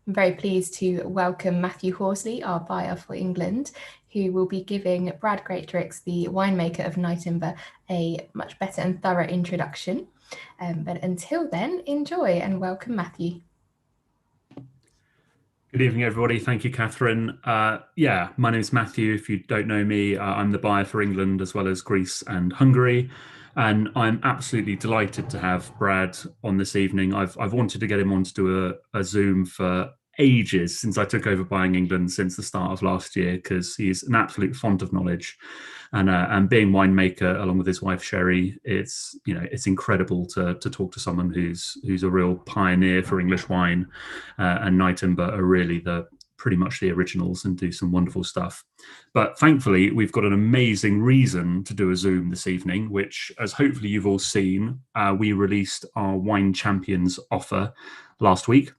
I'm very pleased to welcome Matthew Horsley, our buyer for England, who will be giving Brad Greatrix, the winemaker of Nyetimber, a much better and thorough introduction. But until then, enjoy and welcome Matthew. Good evening, everybody. Thank you, Catherine. My name is Matthew. If you don't know me, I'm the buyer for England as well as Greece and Hungary. And I'm absolutely delighted to have Brad on this evening. I've wanted to get him on to do a Zoom for ages since I took over buying England since the start of last year, because he's an absolute font of knowledge. And being winemaker along with his wife Sherry, it's incredible to talk to someone who's a real pioneer for English wine, and Nyetimber are really pretty much the originals and do some wonderful stuff. But thankfully, we've got an amazing reason to do a Zoom this evening, which, as hopefully you've all seen, we released our Wine Champions offer last week.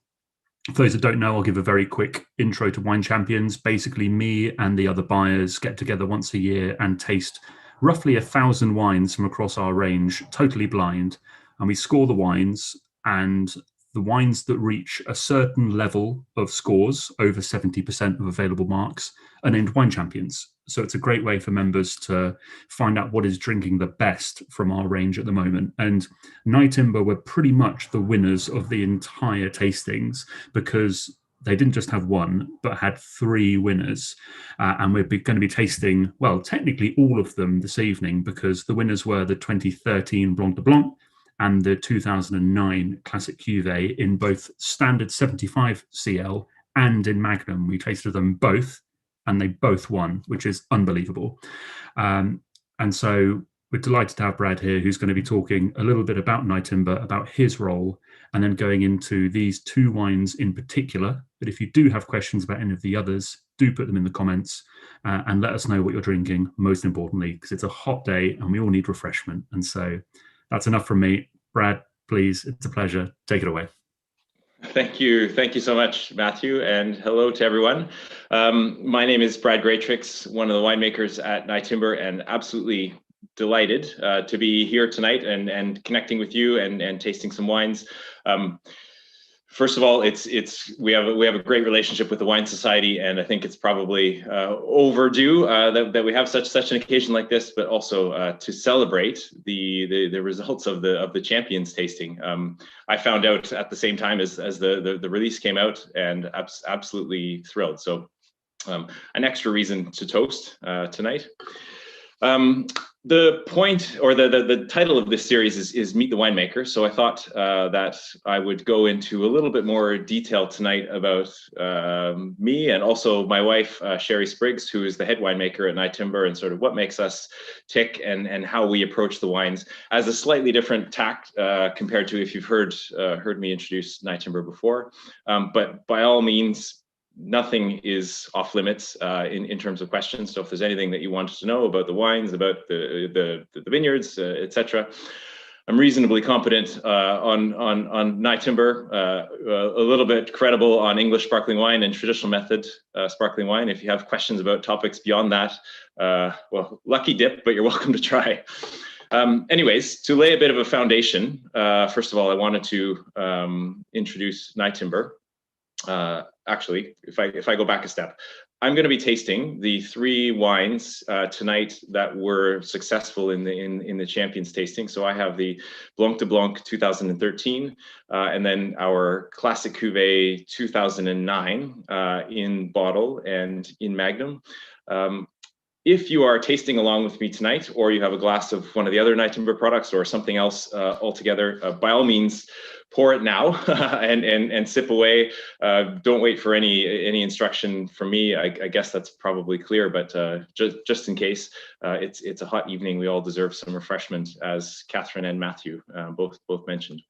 For those that don't know, I'll give a very quick intro to Wine Champions. Basically, me and the other buyers get together once a year and taste roughly 1,000 wines from across our range, totally blind. And we score the wines, and the wines that reach a certain level of scores, over 70% of available marks, are named Wine Champions. So it's a great way for members to find out what is drinking the best from our range at the moment. And Nyetimber were pretty much the winners of the entire tastings, because they didn't just have one, but had 3 winners. And we're going to be tasting, well, technically all of them this evening, because the winners were the 2013 Blanc de Blanc and the 2009 Classic Cuvée in both standard 75 CL and in Magnum. We tasted them both, and they both won, which is unbelievable. And so we're delighted to have Brad here, who's going to be talking a little bit about Nyetimber, about his role, and then going into these 2 wines in particular. But if you do have questions about any of the others, do put them in the comments, and let us know what you're drinking, most importantly, because it's a hot day and we all need refreshment. And so that's enough from me. Brad, please, it's a pleasure. Take it away. Thank you. Thank you so much, Matthew, and hello to everyone. My name is Brad Greatrix, one of the winemakers at Nyetimber, and absolutely delighted to be here tonight and connecting with you and tasting some wines. First of all, we have a great relationship with the Wine Society, and I think it's probably overdue that we have such an occasion like this, but also to celebrate the results of the Champions tasting. I found out at the same time as the release came out, and absolutely thrilled. So an extra reason to toast tonight. The point, or the title of this series is Meet the Winemaker. So I thought that I would go into a little bit more detail tonight about me and also my wife, Sherry Spriggs, who is the head winemaker at Nyetimber, and sort of what makes us tick and how we approach the wines as a slightly different tact compared to if you've heard me introduce Nyetimber before. But by all means, nothing is off limits in terms of questions. So if there's anything that you wanted to know about the wines, about the vineyards, etc., I'm reasonably competent on Nyetimber, a little bit credible on English sparkling wine and traditional method sparkling wine. If you have questions about topics beyond that, well, lucky dip, but you're welcome to try. Anyways, to lay a bit of a foundation, first of all, I wanted to introduce Nyetimber. Actually, if I go back a step, I'm going to be tasting the 3 wines tonight that were successful in the Champions tasting. So I have the Blanc de Blanc 2013, and then our Classic Cuvée 2009 in bottle and in Magnum. If you are tasting along with me tonight, or you have a glass of one of the other Nyetimber products or something else altogether, by all means, pour it now and sip away. Don't wait for any instruction from me. I guess that's probably clear, but just in case, it's a hot evening. We all deserve some refreshment, as Catherine and Matthew both mentioned.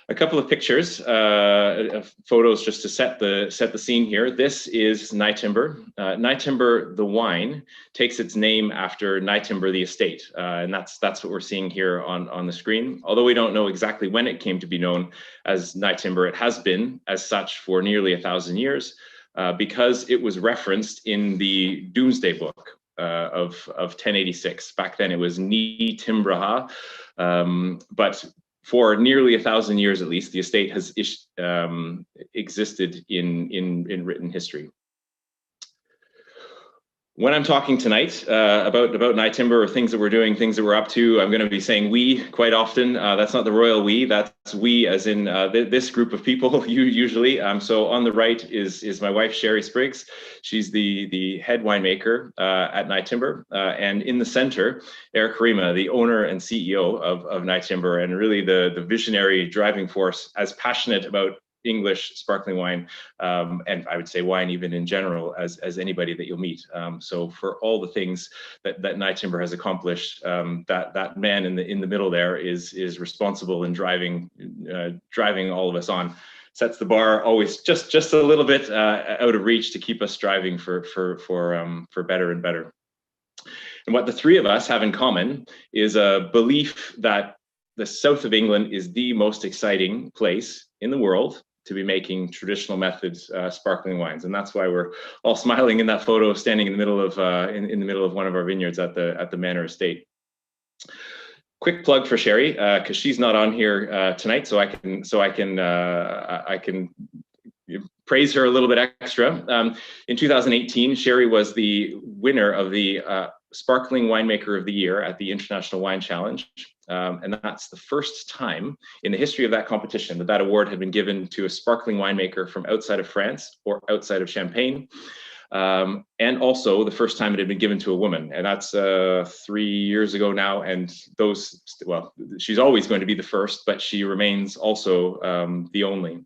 A couple of pictures, photos, just to set the scene here. This is Nyetimber. Nyetimber, the wine, takes its name after Nyetimber, the estate, and that's what we're seeing here on the screen. Although we don't know exactly when it came to be known as Nyetimber, it has been as such for nearly 1,000 years, because it was referenced in the Doomsday Book of 1086. Back then, it was Nyetimbraha, but for nearly 1,000 years at least, the estate has existed in written history. When I'm talking tonight about Nyetimber or things that we're doing, things that we're up to, I'm going to be saying we quite often. That's not the royal we, that's we as in this group of people usually. So on the right is my wife, Sherry Spriggs. She's the head winemaker at Nyetimber. And in the center, Eric Karima, the owner and CEO of Nyetimber, and really the visionary driving force, as passionate about English sparkling wine, and I would say wine even in general, as anybody that you'll meet. So for all the things that Nyetimber has accomplished, that man in the middle there is responsible in driving all of us on. Sets the bar always just a little bit out of reach to keep us striving for better and better. And what the three of us have in common is a belief that the south of England is the most exciting place in the world to be making traditional methods sparkling wines, and that's why we're all smiling in that photo, standing in the middle of in the middle of one of our vineyards at the Manor Estate. Quick plug for Sherry, because she's not on here tonight, so I can praise her a little bit extra. In 2018, Sherry was the winner of the Sparkling Winemaker of the Year at the International Wine Challenge. And that's the first time in the history of that competition that award had been given to a sparkling winemaker from outside of France or outside of Champagne. And also the first time it had been given to a woman. And that's 3 years ago now. And she's always going to be the first, but she remains also the only.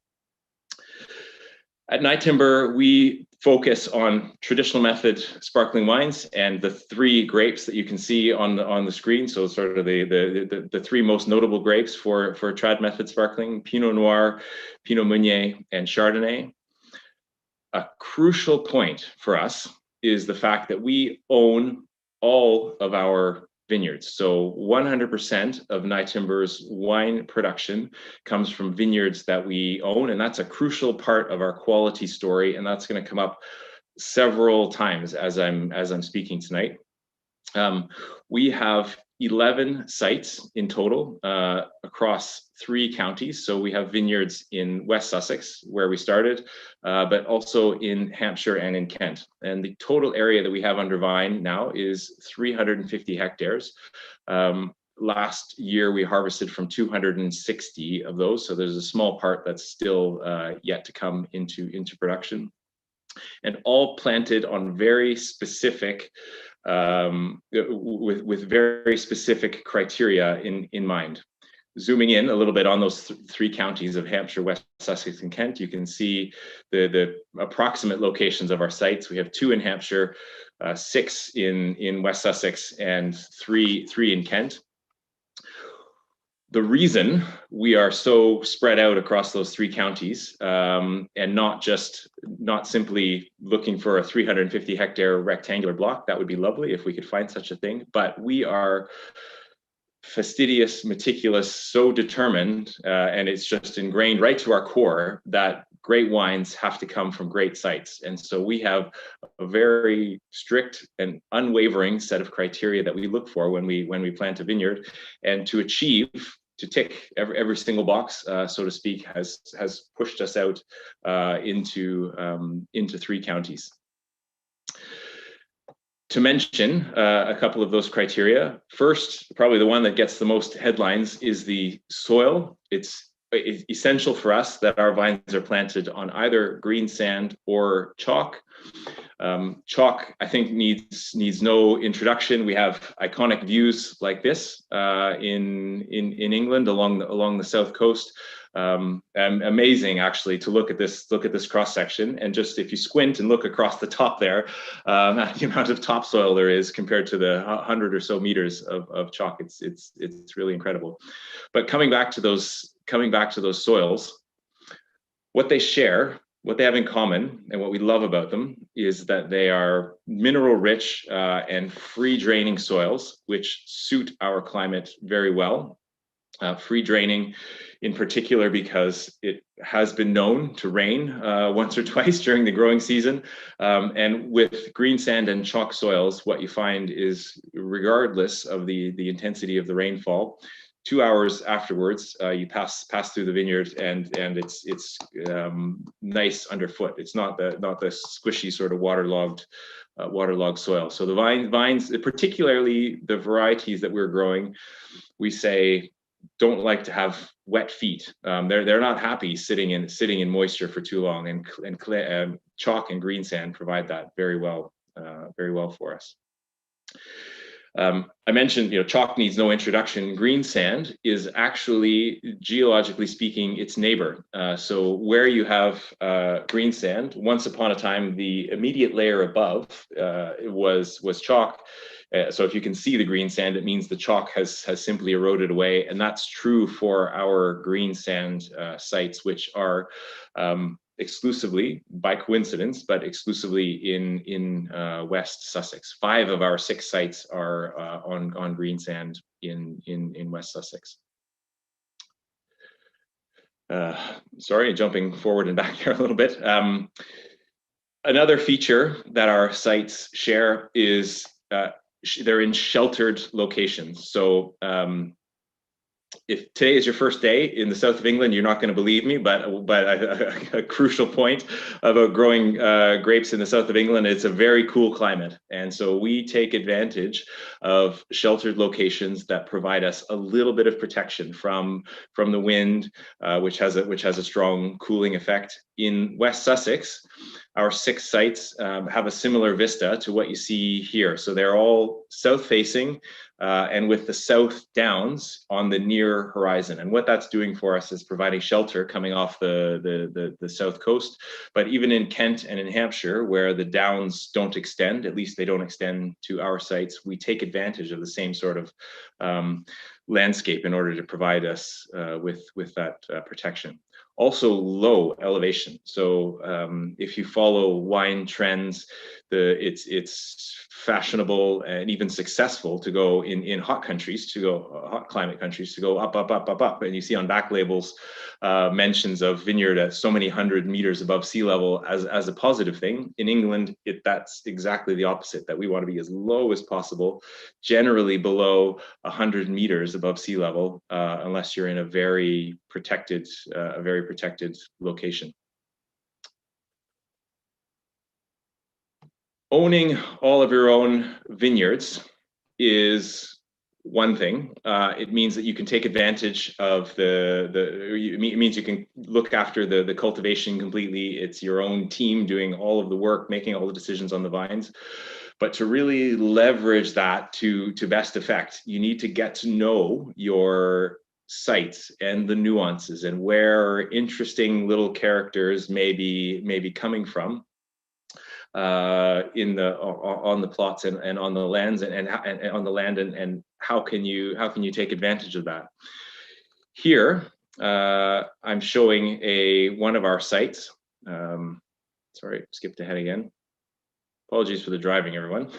At Nyetimber, we focus on traditional method sparkling wines and the three grapes that you can see on the screen. So sort of the three most notable grapes for trad method sparkling: Pinot Noir, Pinot Meunier, and Chardonnay. A crucial point for us is the fact that we own all of our vineyards. So 100% of Nyetimber's wine production comes from vineyards that we own, and that's a crucial part of our quality story, and that's going to come up several times as I'm speaking tonight. We have 11 sites in total across 3 counties. So we have vineyards in West Sussex, where we started, but also in Hampshire and in Kent. And the total area that we have under vine now is 350 hectares. Last year, we harvested from 260 of those. So there's a small part that's still yet to come into production. And all planted on very specific with very specific criteria in mind. Zooming in a little bit on those 3 counties of Hampshire, West Sussex, and Kent, you can see the approximate locations of our sites. We have 2 in Hampshire, 6 in West Sussex, and 3 in Kent. The reason we are so spread out across those 3 counties, and not simply looking for a 350 hectare rectangular block, that would be lovely if we could find such a thing, but we are fastidious, meticulous, so determined, and it's just ingrained right to our core that great wines have to come from great sites. And so we have a very strict and unwavering set of criteria that we look for when we plant a vineyard, and to tick every single box, so to speak, has pushed us out into 3 counties. To mention a couple of those criteria, first, probably the one that gets the most headlines is the soil. It's essential for us that our vines are planted on either green sand or chalk. Chalk, I think, needs no introduction. We have iconic views like this in England along the south coast. Amazing, actually, to look at this cross section, and just if you squint and look across the top there, the amount of topsoil there is compared to the 100 or so meters of chalk, it's really incredible. But coming back to those soils, what they share, what they have in common, and what we love about them is that they are mineral rich and free draining soils, which suit our climate very well. Free draining in particular because it has been known to rain once or twice during the growing season. And with green sand and chalk soils, what you find is, regardless of the intensity of the rainfall, 2 hours afterwards, you pass through the vineyard, and it's nice underfoot. It's not the squishy sort of waterlogged soil. So the vines, particularly the varieties that we're growing, we say don't like to have wet feet. They're not happy sitting in moisture for too long, and chalk and green sand provide that very well for us. I mentioned, chalk needs no introduction. Green sand is actually, geologically speaking, its neighbor. So where you have green sand, once upon a time, the immediate layer above was chalk. So if you can see the green sand, it means the chalk has simply eroded away. And that's true for our green sand sites, which are exclusively, by coincidence, but exclusively in West Sussex. 5 of our 6 sites are on green sand in West Sussex. Sorry, jumping forward and back here a little bit. Another feature that our sites share is they're in sheltered locations. So if today is your first day in the south of England, you're not going to believe me, but a crucial point about growing grapes in the south of England, it's a very cool climate. And so we take advantage of sheltered locations that provide us a little bit of protection from the wind, which has a strong cooling effect. In West Sussex, our 6 sites have a similar vista to what you see here. So they're all south facing, and with the South Downs on the near horizon. And what that's doing for us is providing shelter coming off the south coast. But even in Kent and in Hampshire, where the Downs don't extend, at least they don't extend to our sites, we take advantage of the same sort of landscape in order to provide us with that protection. Also low elevation. So if you follow wine trends, it's fashionable and even successful to go in hot climate countries, to go up. And you see on back labels mentions of vineyard at so many 100 meters above sea level as a positive thing. In England, that's exactly the opposite, that we want to be as low as possible, generally below 100 meters above sea level, unless you're in a very protected location. Owning all of your own vineyards is one thing. It means that you can take advantage of it means you can look after the cultivation completely. It's your own team doing all of the work, making all the decisions on the vines. But to really leverage that to best effect, you need to get to know your sites and the nuances and where interesting little characters may be coming from on the plots and on the lands and on the land, and how can you take advantage of that. Here I'm showing one of our sites. Sorry, skipped ahead again. Apologies for the driving, everyone.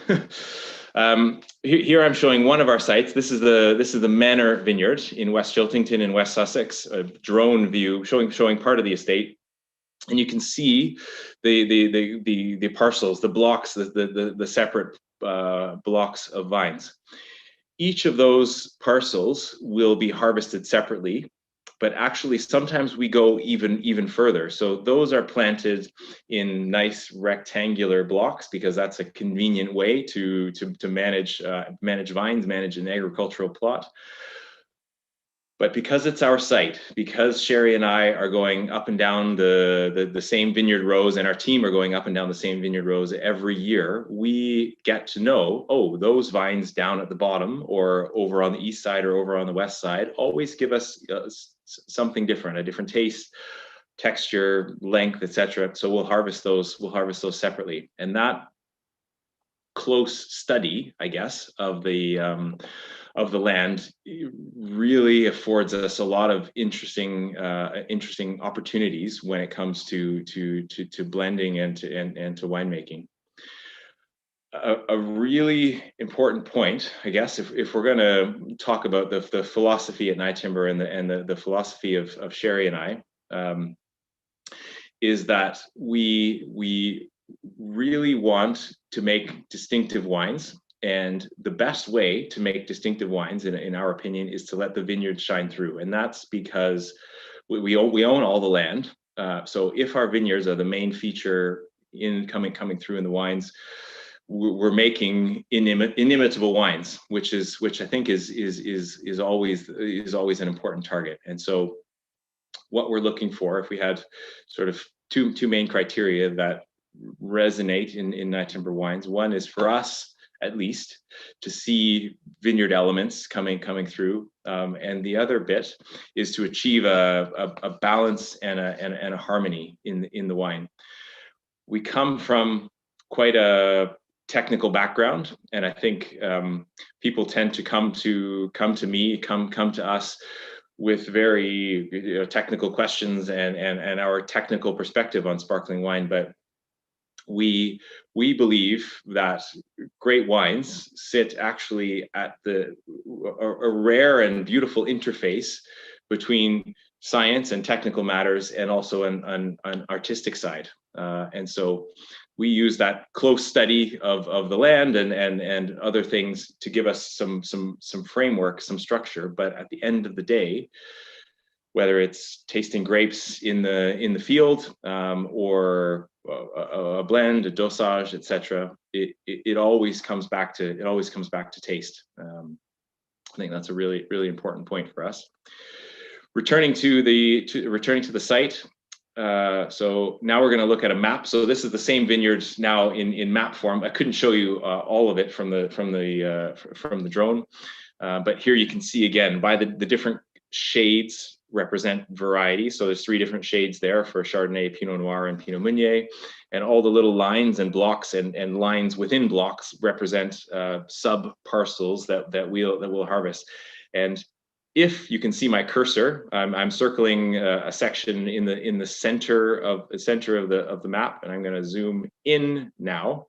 Here I'm showing one of our sites. This is the Manor Vineyard in West Chiltington in West Sussex. A drone view showing part of the estate, and you can see the parcels, the blocks, the separate blocks of vines. Each of those parcels will be harvested separately, but actually sometimes we go even further. So those are planted in nice rectangular blocks because that's a convenient way to manage vines, manage an agricultural plot. But because it's our site, because Sherry and I are going up and down the same vineyard rows, and our team are going up and down the same vineyard rows every year, we get to know, oh, those vines down at the bottom or over on the east side or over on the west side always give us something different, a different taste, texture, length, etc. So we'll harvest those separately. And that close study, I guess, of the land really affords us a lot of interesting opportunities when it comes to blending and to winemaking. A really important point, I guess, if we're going to talk about the philosophy at Nyetimber and the philosophy of Sherry and I, is that we really want to make distinctive wines. And the best way to make distinctive wines, in our opinion, is to let the vineyard shine through. And that's because we own all the land. So if our vineyards are the main feature coming through in the wines, we're making inimitable wines, which I think is always an important target. And so what we're looking for, if we had sort of two main criteria that resonate in Nyetimber wines, one is for us at least to see vineyard elements coming through, and the other bit is to achieve a balance and a harmony in the wine. We come from quite a technical background, and I think people tend to come to us with very technical questions and our technical perspective on sparkling wine. But we believe that great wines sit actually at a rare and beautiful interface between science and technical matters, and also an artistic side. And so we use that close study of the land and other things to give us some framework, some structure. But at the end of the day, whether it's tasting grapes in the field, or a blend, a dosage, etc., it always comes back to taste. I think that's a really important point for us. Returning to the site. So now we're going to look at a map. So this is the same vineyard now in map form. I couldn't show you all of it from the drone, but here you can see again by the different shades represent variety. So there's 3 different shades there for Chardonnay, Pinot Noir, and Pinot Meunier, and all the little lines and blocks and lines within blocks represent sub parcels that we'll harvest. And if you can see my cursor, I'm circling a section in the center of the map, and I'm going to zoom in now.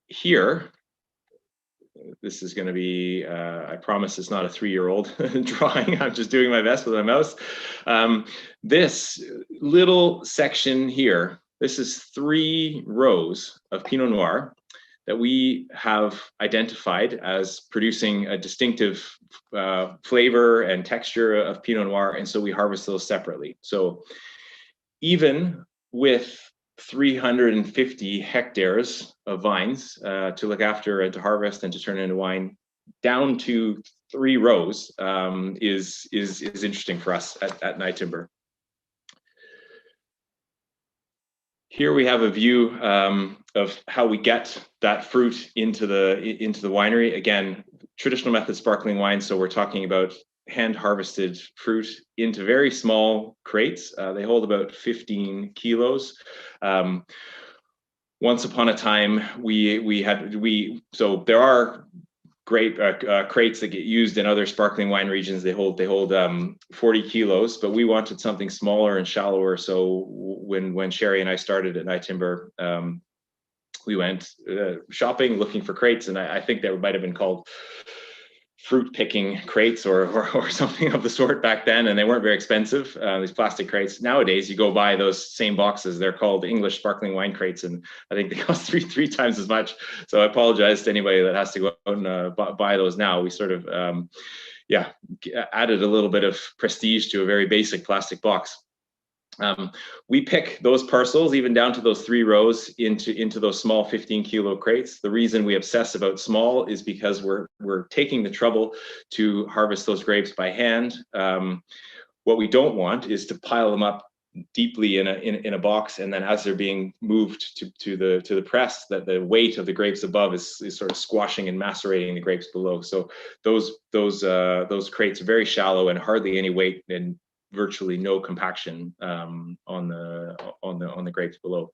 Here, this is going to be, I promise it's not a 3-year-old drawing. I'm just doing my best with my mouse. This little section here, this is 3 rows of Pinot Noir that we have identified as producing a distinctive flavor and texture of Pinot Noir, and so we harvest those separately. So even with 350 hectares of vines to look after and to harvest and to turn into wine, down to 3 rows is interesting for us at Nyetimber. Here we have a view of how we get that fruit into the winery. Again, traditional method sparkling wine. So we're talking about hand harvested fruit into very small crates. They hold about 15 kilos. Once upon a time, so there are great crates that get used in other sparkling wine regions. They hold 40 kilos, but we wanted something smaller and shallower. So when Sherry and I started at Nyetimber, we went shopping looking for crates, and I think they might have been called fruit picking crates or something of the sort back then, and they weren't very expensive, these plastic crates. Nowadays you go buy those same boxes, they're called English sparkling wine crates, and I think they cost three times as much. So I apologize to anybody that has to go out and buy those now. We sort of added a little bit of prestige to a very basic plastic box. We pick those parcels even down to those 3 rows into those small 15-kilo crates. The reason we obsess about small is because we're taking the trouble to harvest those grapes by hand. What we don't want is to pile them up deeply in a box, and then as they're being moved to the press, that the weight of the grapes above is sort of squashing and macerating the grapes below. So those crates are very shallow and hardly any weight and virtually no compaction on the grapes below.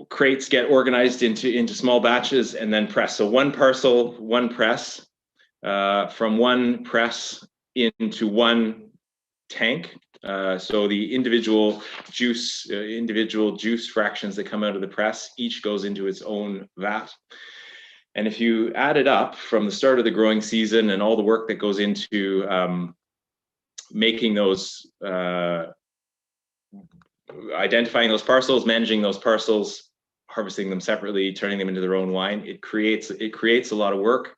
Crates get organized into small batches and then pressed. So 1 parcel, 1 press, from 1 press into 1 tank. So the individual juice fractions that come out of the press, each goes into its own vat. And if you add it up from the start of the growing season and all the work that goes into making those identifying those parcels, managing those parcels, harvesting them separately, turning them into their own wine. It creates a lot of work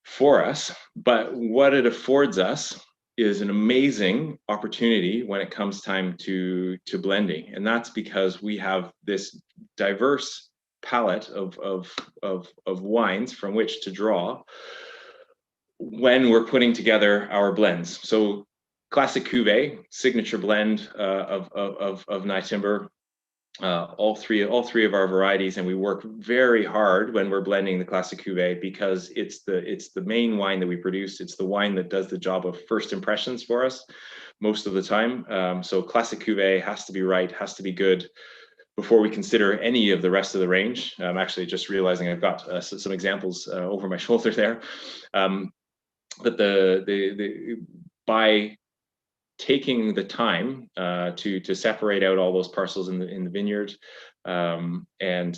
for us, but what it affords us is an amazing opportunity when it comes time to blending, and that's because we have this diverse palette of wines from which to draw when we're putting together our blends. So classic cuvee, signature blend of Nyetimber, all three of our varieties, and we work very hard when we're blending the classic cuvee because it's the main wine that we produce. It's the wine that does the job of first impressions for us most of the time. So classic cuvee has to be right, has to be good before we consider any of the rest of the range. I'm actually just realizing I've got some examples over my shoulder there. But by taking the time to separate out all those parcels in the vineyard and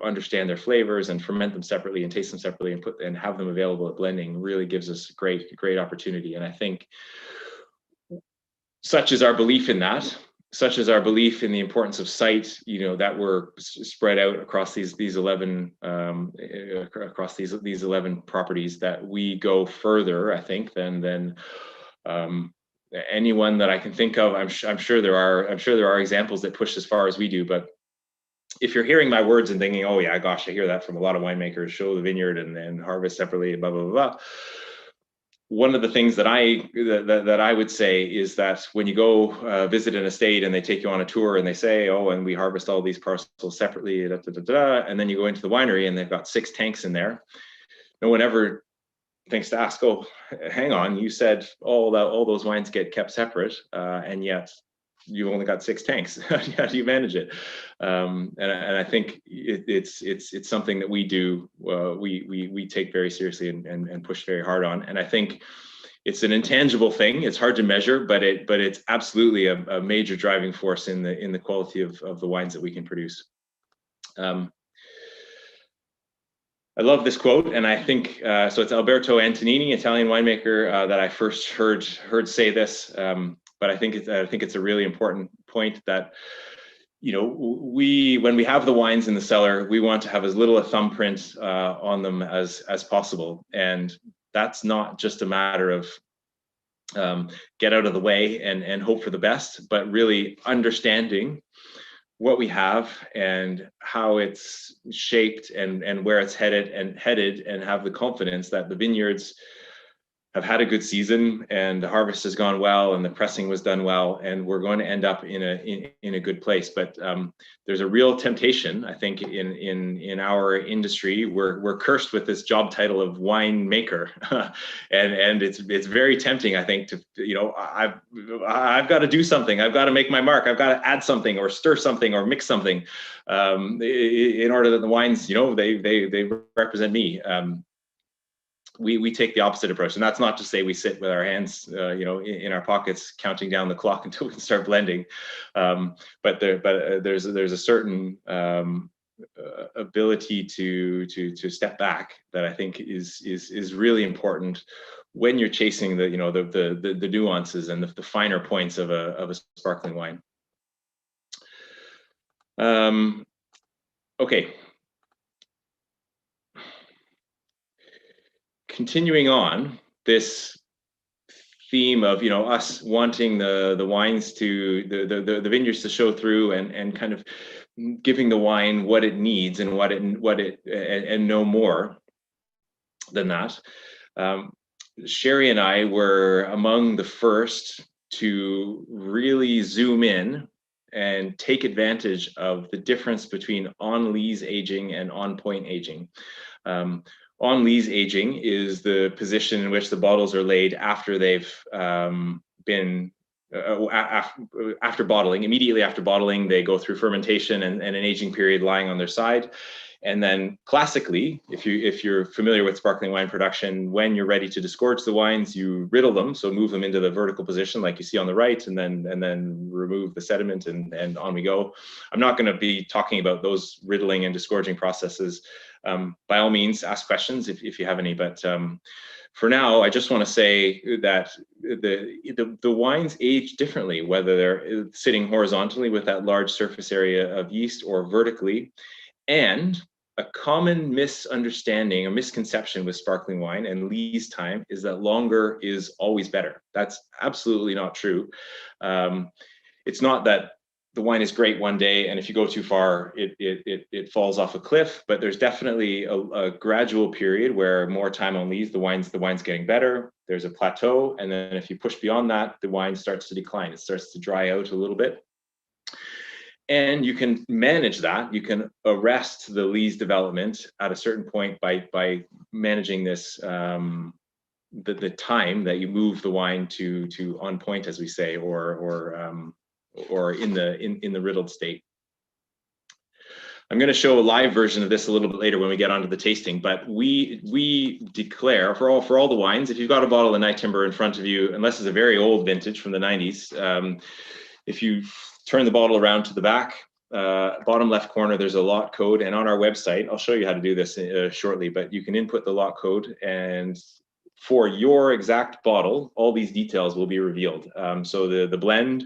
understand their flavors and ferment them separately and taste them separately and have them available at blending really gives us great opportunity. And I think such is our belief in that. Such as our belief in the importance of site, that we're spread out across these 11 these 11 properties, that we go further, I think, than anyone that I can think of. I'm sure there are examples that push as far as we do. But if you're hearing my words and thinking, oh yeah, gosh, I hear that from a lot of winemakers, show the vineyard and then harvest separately, blah blah blah blah. One of the things that I would say is that when you go visit an estate and they take you on a tour and they say, oh, and we harvest all these parcels separately, and then you go into the winery and they've got 6 tanks in there, no one ever thinks to ask, oh, hang on, you said all those wines get kept separate, and yet you've only got 6 tanks. How do you manage it? And I think it's something that we do. We take very seriously and push very hard on. And I think it's an intangible thing. It's hard to measure, but it's absolutely a major driving force in the quality of the wines that we can produce. I love this quote, and I think so. It's Alberto Antonini, Italian winemaker, that I first heard say this. But I think it's a really important point that, when we have the wines in the cellar, we want to have as little a thumbprint on them as possible, and that's not just a matter of get out of the way and hope for the best, but really understanding what we have and how it's shaped and where it's headed, and have the confidence that the vineyards have had a good season and the harvest has gone well and the pressing was done well, and we're going to end up in a good place. But there's a real temptation, I think, in our industry. We're cursed with this job title of winemaker, and it's very tempting, I think, to I've got to do something. I've got to make my mark. I've got to add something or stir something or mix something in order that the wines, they represent me. We take the opposite approach, and that's not to say we sit with our hands, in our pockets, counting down the clock until we can start blending. But there's a certain ability to step back that I think is really important when you're chasing the nuances and the finer points of a sparkling wine. Okay. Continuing on this theme of us wanting the wines to the vineyards to show through and kind of giving the wine what it needs and and no more than that. Sherry and I were among the first to really zoom in and take advantage of the difference between on lees aging and on point aging. On lees aging is the position in which the bottles are laid after they've been after bottling. Immediately after bottling, they go through fermentation and an aging period lying on their side. And then classically, if you're familiar with sparkling wine production, when you're ready to disgorge the wines, you riddle them, so move them into the vertical position like you see on the right, and then remove the sediment, and on we go. I'm not going to be talking about those riddling and disgorging processes. By all means, ask questions if you have any. But For now, I just want to say that the wines age differently, whether they're sitting horizontally with that large surface area of yeast or vertically. And a common misunderstanding, a misconception with sparkling wine and lees time is that longer is always better. That's absolutely not true. It's not that the wine is great one day, and if you go too far, it falls off a cliff. But there's definitely a gradual period where more time on lees, the wine's getting better. There's a plateau, and then if you push beyond that, the wine starts to decline. It starts to dry out a little bit. And you can manage that. You can arrest the lees development at a certain point by managing this, the time that you move the wine to on point, as we say, or in the riddled state. I'm going to show a live version of this a little bit later when we get onto the tasting. But we declare for all the wines, if you've got a bottle of Nyetimber in front of you, unless it's a very old vintage from the 90s, if you turn the bottle around to the back, bottom left corner, there's a lot code. And on our website, I'll show you how to do this shortly, but you can input the lot code, and for your exact bottle, all these details will be revealed. So the blend,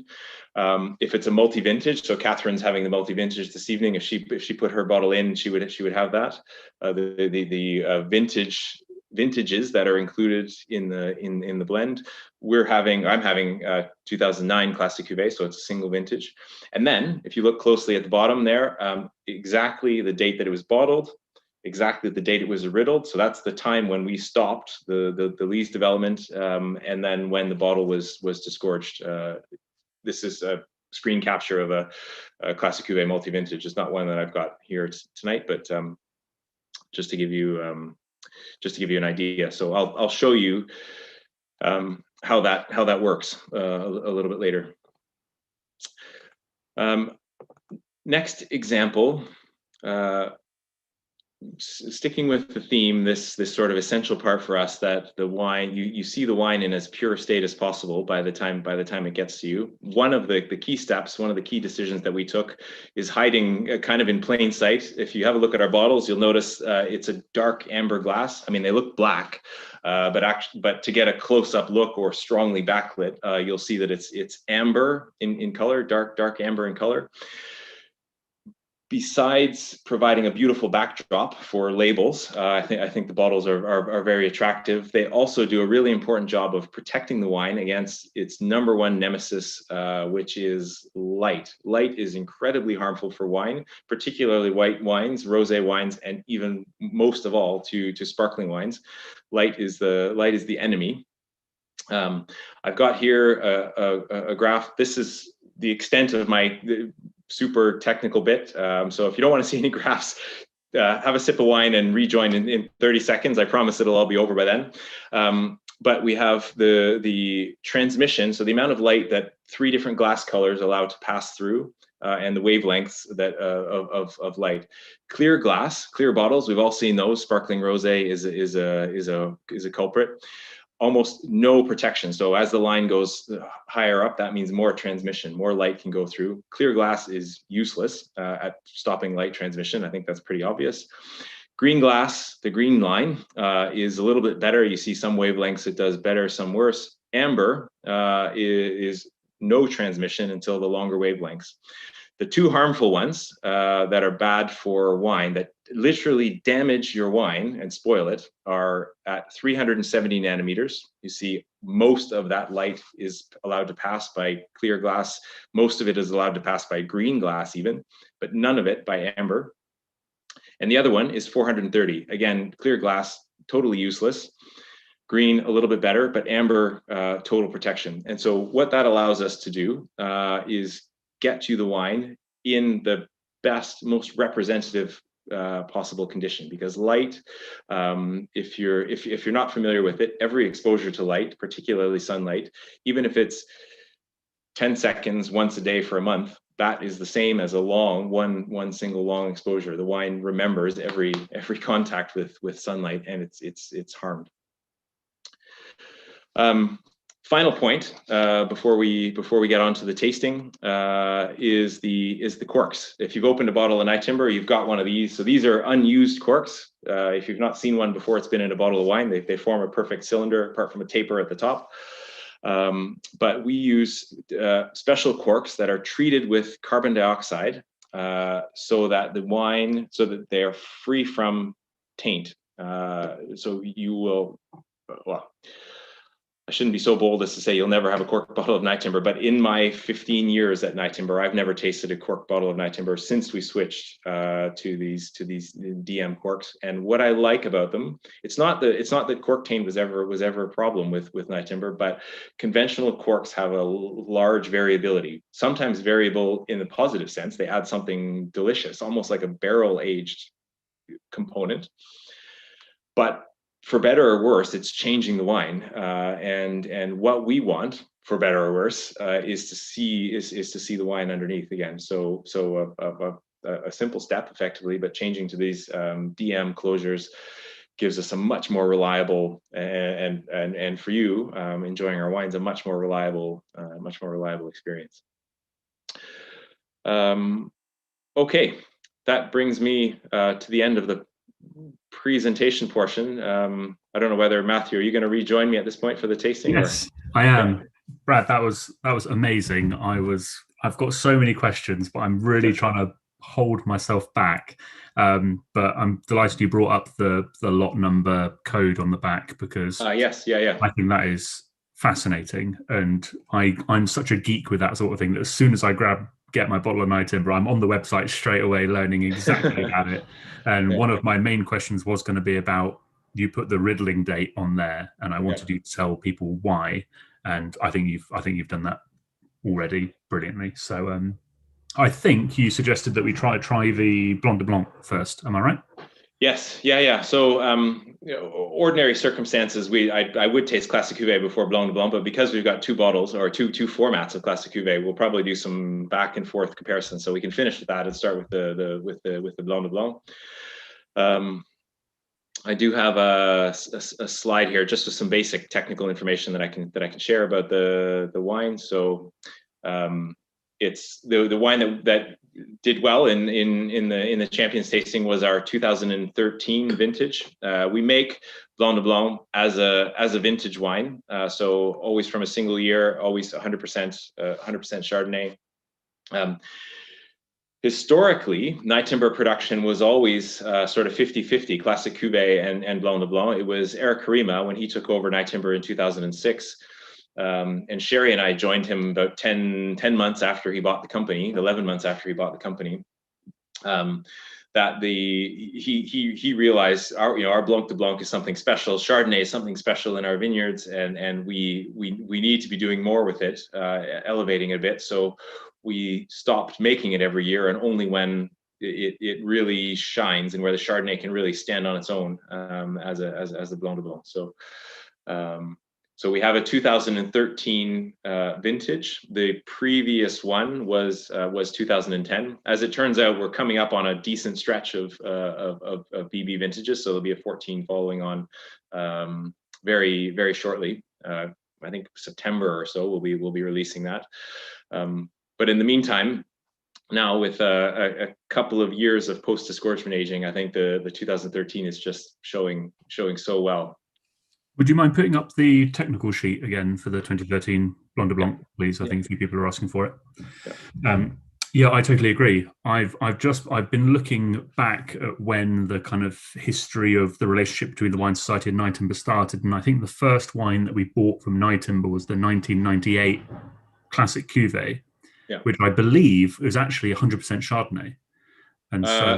if it's a multi-vintage, so Catherine's having the multi-vintage this evening. If she put her bottle in, she would have that. The vintages that are included in the blend. I'm having 2009 Classic Cuvée, so it's a single vintage. And then if you look closely at the bottom there, exactly the date that it was bottled, exactly the date it was riddled. So that's the time when we stopped the lees development, and then when the bottle was disgorged. This is a screen capture of a Classic Cuvée multi-vintage. It's not one that I've got here tonight, but just to give you an idea. So I'll show you how that works a little bit later. Next example, sticking with the theme, this sort of essential part for us, that the wine, you see the wine in as pure state as possible by the time it gets to you. One of the key steps, one of the key decisions that we took is hiding kind of in plain sight. If you have a look at our bottles, you'll notice it's a dark amber glass. I mean, they look black, but to get a close-up look or strongly backlit, you'll see that it's amber in color, dark amber in color. Besides providing a beautiful backdrop for labels, I think the bottles are very attractive. They also do a really important job of protecting the wine against its number one nemesis, which is light. Light is incredibly harmful for wine, particularly white wines, rosé wines, and even most of all to sparkling wines. Light is the enemy. I've got here a graph. This is the extent of my super technical bit. So if you don't want to see any graphs, have a sip of wine and rejoin in 30 seconds. I promise it'll all be over by then. But we have the transmission, so the amount of light that 3 different glass colors allow to pass through, and the wavelengths that of light. Clear glass, clear bottles, we've all seen those. Sparkling rosé is a culprit. Almost no protection. So as the line goes higher up, that means more transmission, more light can go through. Clear glass is useless at stopping light transmission. I think that's pretty obvious. Green glass, the green line, is a little bit better. You see some wavelengths it does better, some worse. Amber is no transmission until the longer wavelengths. The 2 harmful ones that are bad for wine, that literally damage your wine and spoil it, are at 370 nanometers. You see most of that light is allowed to pass by clear glass. Most of it is allowed to pass by green glass even, but none of it by amber. And the other one is 430. Again, clear glass, totally useless. Green, a little bit better, but amber, total protection. And so what that allows us to do is get you the wine in the best, most representative possible condition. Because light, if you're not familiar with it, every exposure to light, particularly sunlight, even if it's 10 seconds once a day for a month, that is the same as a long one single long exposure. The wine remembers every contact with sunlight, and it's harmed. final point before we get on to the tasting is the corks. If you've opened a bottle of Nyetimber, you've got one of these. So these are unused corks. If you've not seen one before, it's been in a bottle of wine. They form a perfect cylinder apart from a taper at the top. But we use special corks that are treated with carbon dioxide so that they are free from taint. So you will, well, I shouldn't be so bold as to say you'll never have a cork bottle of Nyetimber, but in my 15 years at Nyetimber, I've never tasted a cork bottle of Nyetimber since we switched to these DM corks. And what I like about them, it's not that cork taint was ever a problem with Nyetimber, but conventional corks have a large variability, sometimes variable in the positive sense. They add something delicious, almost like a barrel aged component, but for better or worse, it's changing the wine, and what we want, for better or worse, is to see the wine underneath again. So a simple step, effectively, but changing to these DM closures gives us a much more reliable and for you enjoying our wines, a much more reliable experience. Okay, that brings me to the end of the presentation portion. I don't know whether, Matthew, are you going to rejoin me at this point for the tasting? Yes, I am. Yeah. Brad, that was amazing. I've got so many questions, but I'm really trying to hold myself back. But I'm delighted you brought up the lot number code on the back, because yes, yeah. I think that is fascinating, and I'm such a geek with that sort of thing that as soon as I get my bottle of Nyetimber, I'm on the website straight away learning exactly about it. And one of my main questions was going to be about, you put the riddling date on there, and I wanted you to tell people why. And I think you've done that already brilliantly. So I think you suggested that we try the Blanc de Blanc first. Am I right? Yes, yeah. So, ordinary circumstances, I would taste Classic Cuvée before Blanc de Blanc, but because we've got two bottles or two formats of Classic Cuvée, we'll probably do some back and forth comparisons. So we can finish with that and start with the Blanc de Blanc. I do have a slide here just with some basic technical information that I can share about the wine. So, it's the wine that did well in the Champions tasting was our 2013 vintage. We make Blanc de Blanc as a vintage wine, so always from a single year, always 100% Chardonnay. Historically, Nyetimber production was always sort of 50-50, Classic Cuvée and Blanc de Blanc. It was Eric Karima when he took over Nyetimber in 2006. And Sherry and I joined him about 10 months after he bought the company, 11 months after he bought the company, that he realized our Blanc de Blanc is something special. Chardonnay is something special in our vineyards, and we need to be doing more with it, elevating it a bit. So we stopped making it every year, and only when it really shines and where the Chardonnay can really stand on its own as the Blanc de Blanc. So we have a 2013 vintage. The previous one was 2010. As it turns out, we're coming up on a decent stretch of BB vintages, so there'll be a 14 following on very, very shortly. I think September or so we'll be releasing that. But in the meantime, now with a couple of years of post-disgorgement aging, I think the 2013 is just showing so well. Would you mind putting up the technical sheet again for the 2013 Blanc de Blanc, please? I think a few people are asking for it. Yeah, I totally agree. I've been looking back at when the kind of history of the relationship between the Wine Society and Nyetimber started, and I think the first wine that we bought from Nyetimber was the 1998 Classic Cuvée, which I believe is actually 100% Chardonnay. And so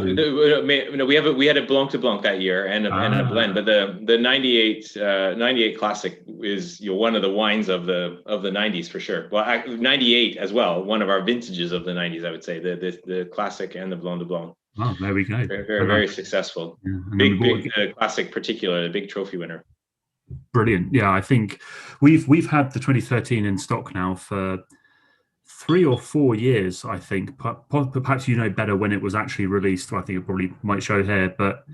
we had a Blanc de Blanc that year and a blend, but the 98 Classic is one of the wines of the 90s for sure. Well, 98 as well, one of our vintages of the 90s, I would say, the Classic and the Blanc de Blanc. Oh, there we go. Very successful. Big Classic particular, a big trophy winner. Brilliant. Yeah, I think we've had the 2013 in stock now for 3 or 4 years, I think. Perhaps you know better when it was actually released. I think it probably might show here, but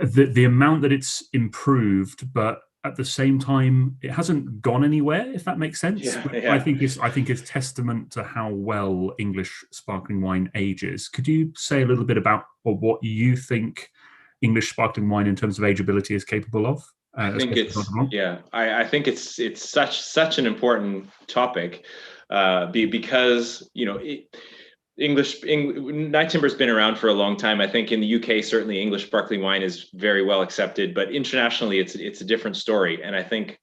the amount that it's improved, but at the same time, it hasn't gone anywhere, if that makes sense. Yeah. I think it's testament to how well English sparkling wine ages. Could you say a little bit about what you think English sparkling wine in terms of ageability is capable of? I think I think it's such an important topic, because Nyetimber's been around for a long time. I think in the UK, certainly English sparkling wine is very well accepted, but internationally it's a different story. And I think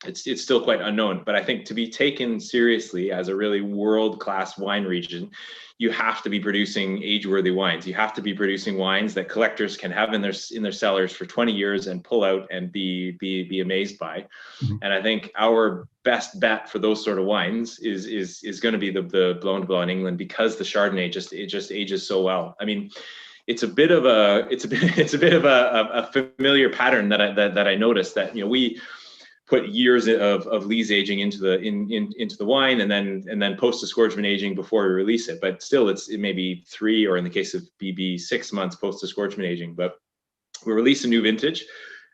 it's still quite unknown. But I think to be taken seriously as a really world-class wine region, you have to be producing age-worthy wines. You have to be producing wines that collectors can have in their cellars for 20 years and pull out and be amazed by. Mm-hmm. And I think our best bet for those sort of wines is going to be the Blanc de Blanc in England, because the Chardonnay just ages so well. I mean, it's a bit of a familiar pattern that I noticed, that we put years of lees aging into the wine, and then post disgorgement aging before we release it. But still, it may be 3, or in the case of BB, 6 months post disgorgement aging. But we release a new vintage,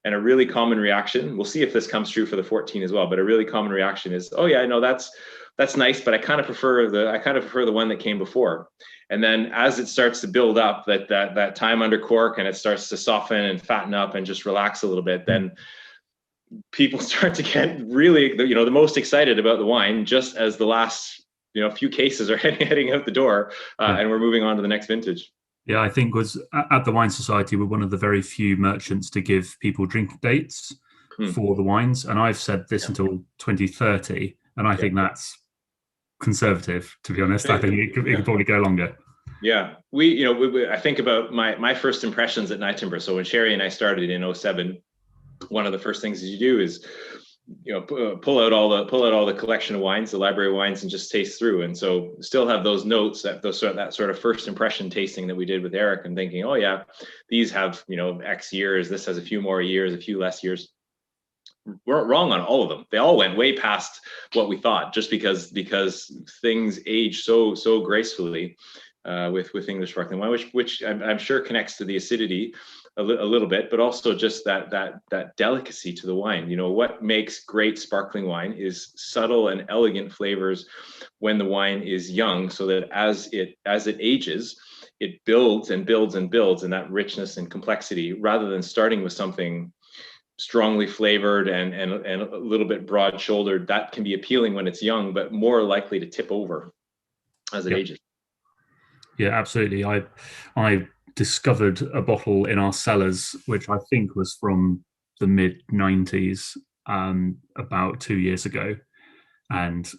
and a really common reaction, we'll see if this comes true for the 14 as well, but a really common reaction is, oh yeah, I know that's nice, but I kind of prefer the one that came before. And then as it starts to build up that time under cork, and it starts to soften and fatten up and just relax a little bit, then people start to get really, the most excited about the wine, just as the last, few cases are heading out the door, and we're moving on to the next vintage. Yeah, I think was at the Wine Society, we're one of the very few merchants to give people drink dates for the wines. And I've said this until 2030, and I think that's conservative, to be honest. I think it could probably go longer. Yeah, I think about my first impressions at Nyetimber. So when Sherry and I started in 2007, one of the first things you do is pull out all the collection of wines, the library of wines, and just taste through. And so still have those notes, that sort of first impression tasting that we did with Eric, and thinking, oh yeah, these have X years, this has a few more years, a few less years. We're wrong on all of them. They all went way past what we thought, just because things age so gracefully with English sparkling wine, which I'm sure connects to the acidity a little bit, but also just that delicacy to the wine. What makes great sparkling wine is subtle and elegant flavors when the wine is young, so that as it ages, it builds and builds and builds in that richness and complexity, rather than starting with something strongly flavored and a little bit broad shouldered. That can be appealing when it's young, but more likely to tip over as it ages. Yeah, absolutely. I discovered a bottle in our cellars, which I think was from the mid-90s, about 2 years ago. And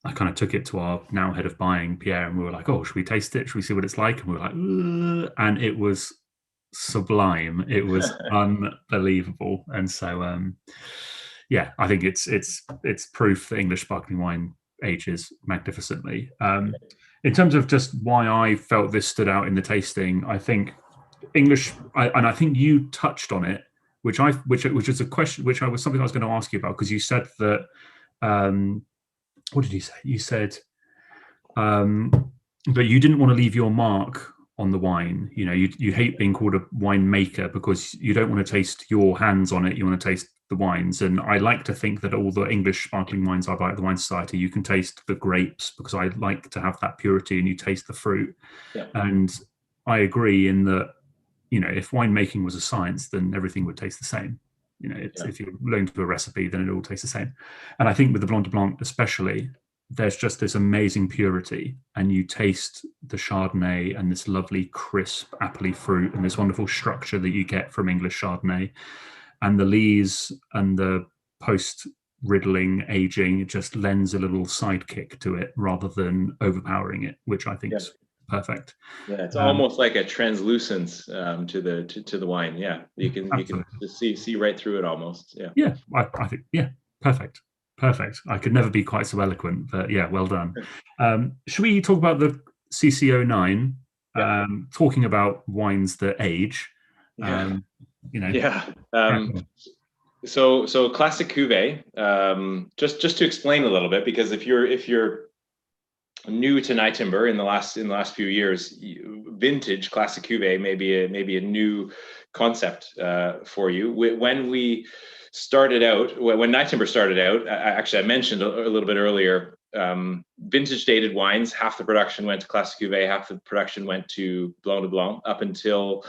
I kind of took it to our now head of buying, Pierre, and we were like, oh, should we taste it? Should we see what it's like? And we were like, ugh. And it was sublime. It was unbelievable. And so, I think it's proof that English sparkling wine ages magnificently. In terms of just why I felt this stood out in the tasting, I think English, and I think you touched on it, which is a question, which was something I was going to ask you about, because you said that, what did you say? You said that you didn't want to leave your mark on the wine. You hate being called a winemaker because you don't want to taste your hands on it. You want to taste the wines. And I like to think that all the English sparkling wines I buy at the Wine Society, you can taste the grapes, because I like to have that purity, and you taste the fruit. Yeah. And I agree in that, if winemaking was a science, then everything would taste the same. If you're learning to do a recipe, then it all tastes the same. And I think with the Blanc de Blanc especially, there's just this amazing purity, and you taste the Chardonnay and this lovely crisp appley fruit and this wonderful structure that you get from English Chardonnay, and the lees and the post riddling aging just lends a little sidekick to it rather than overpowering it, which I think is perfect. Yeah, it's almost like a translucence to the wine. Yeah, you can just see right through it almost. Yeah, I think perfect. I could never be quite so eloquent, but yeah, well done. Should we talk about the CC09? Talking about wines that age. So classic cuvée. Just to explain a little bit, because if you're new to Nyetimber in the last few years, vintage classic cuvée may be a new concept for you. When we started out, when Nyetimber started out, actually I mentioned a little bit earlier, vintage dated wines, half the production went to Classic Cuvée, half the production went to Blanc de Blanc up until